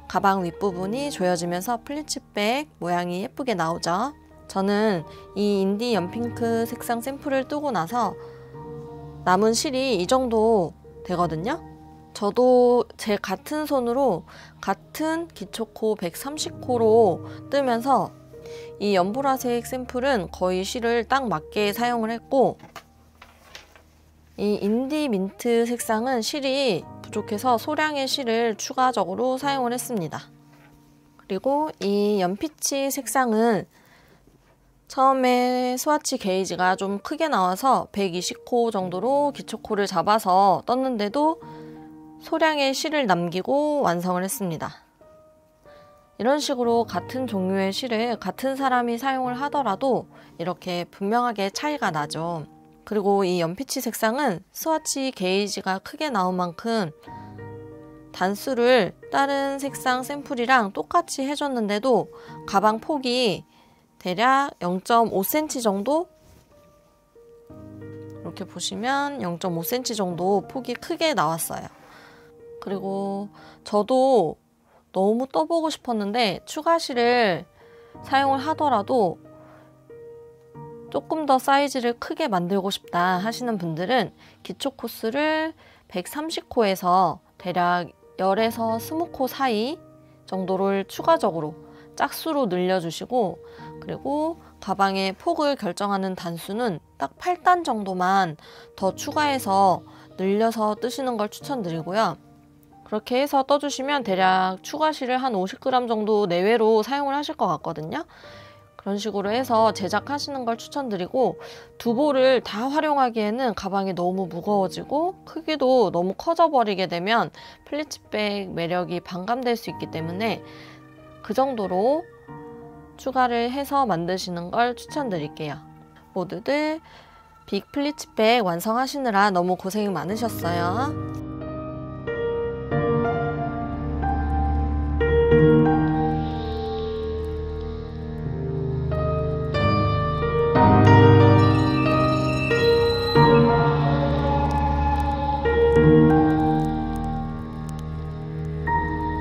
가방 윗부분이 조여지면서 플리츠백 모양이 예쁘게 나오죠. 저는 이 인디 연핑크 색상 샘플을 뜨고 나서 남은 실이 이 정도 되거든요. 저도 제 같은 손으로 같은 기초코 130코로 뜨면서 이 연보라색 샘플은 거의 실을 딱 맞게 사용을 했고 이 인디 민트 색상은 실이 부족해서 소량의 실을 추가적으로 사용을 했습니다. 그리고 이 연피치 색상은 처음에 스와치 게이지가 좀 크게 나와서 120코 정도로 기초코를 잡아서 떴는데도 소량의 실을 남기고 완성을 했습니다. 이런 식으로 같은 종류의 실을 같은 사람이 사용을 하더라도 이렇게 분명하게 차이가 나죠. 그리고 이 연피치 색상은 스와치 게이지가 크게 나온 만큼 단수를 다른 색상 샘플이랑 똑같이 해줬는데도 가방 폭이 대략 0.5cm 정도? 이렇게 보시면 0.5cm 정도 폭이 크게 나왔어요. 그리고 저도 너무 떠보고 싶었는데 추가실을 사용을 하더라도 조금 더 사이즈를 크게 만들고 싶다 하시는 분들은 기초 코스를 130코에서 대략 10에서 20코 사이 정도를 추가적으로 짝수로 늘려주시고, 그리고 가방의 폭을 결정하는 단수는 딱 8단 정도만 더 추가해서 늘려서 뜨시는 걸 추천드리고요. 그렇게 해서 떠주시면 대략 추가실을 한 50g 정도 내외로 사용을 하실 것 같거든요. 그런 식으로 해서 제작하시는 걸 추천드리고, 두 볼을 다 활용하기에는 가방이 너무 무거워지고 크기도 너무 커져 버리게 되면 플리츠백 매력이 반감될 수 있기 때문에 그 정도로 추가를 해서 만드시는 걸 추천드릴게요. 모두들 빅 플리츠백 완성하시느라 너무 고생이 많으셨어요.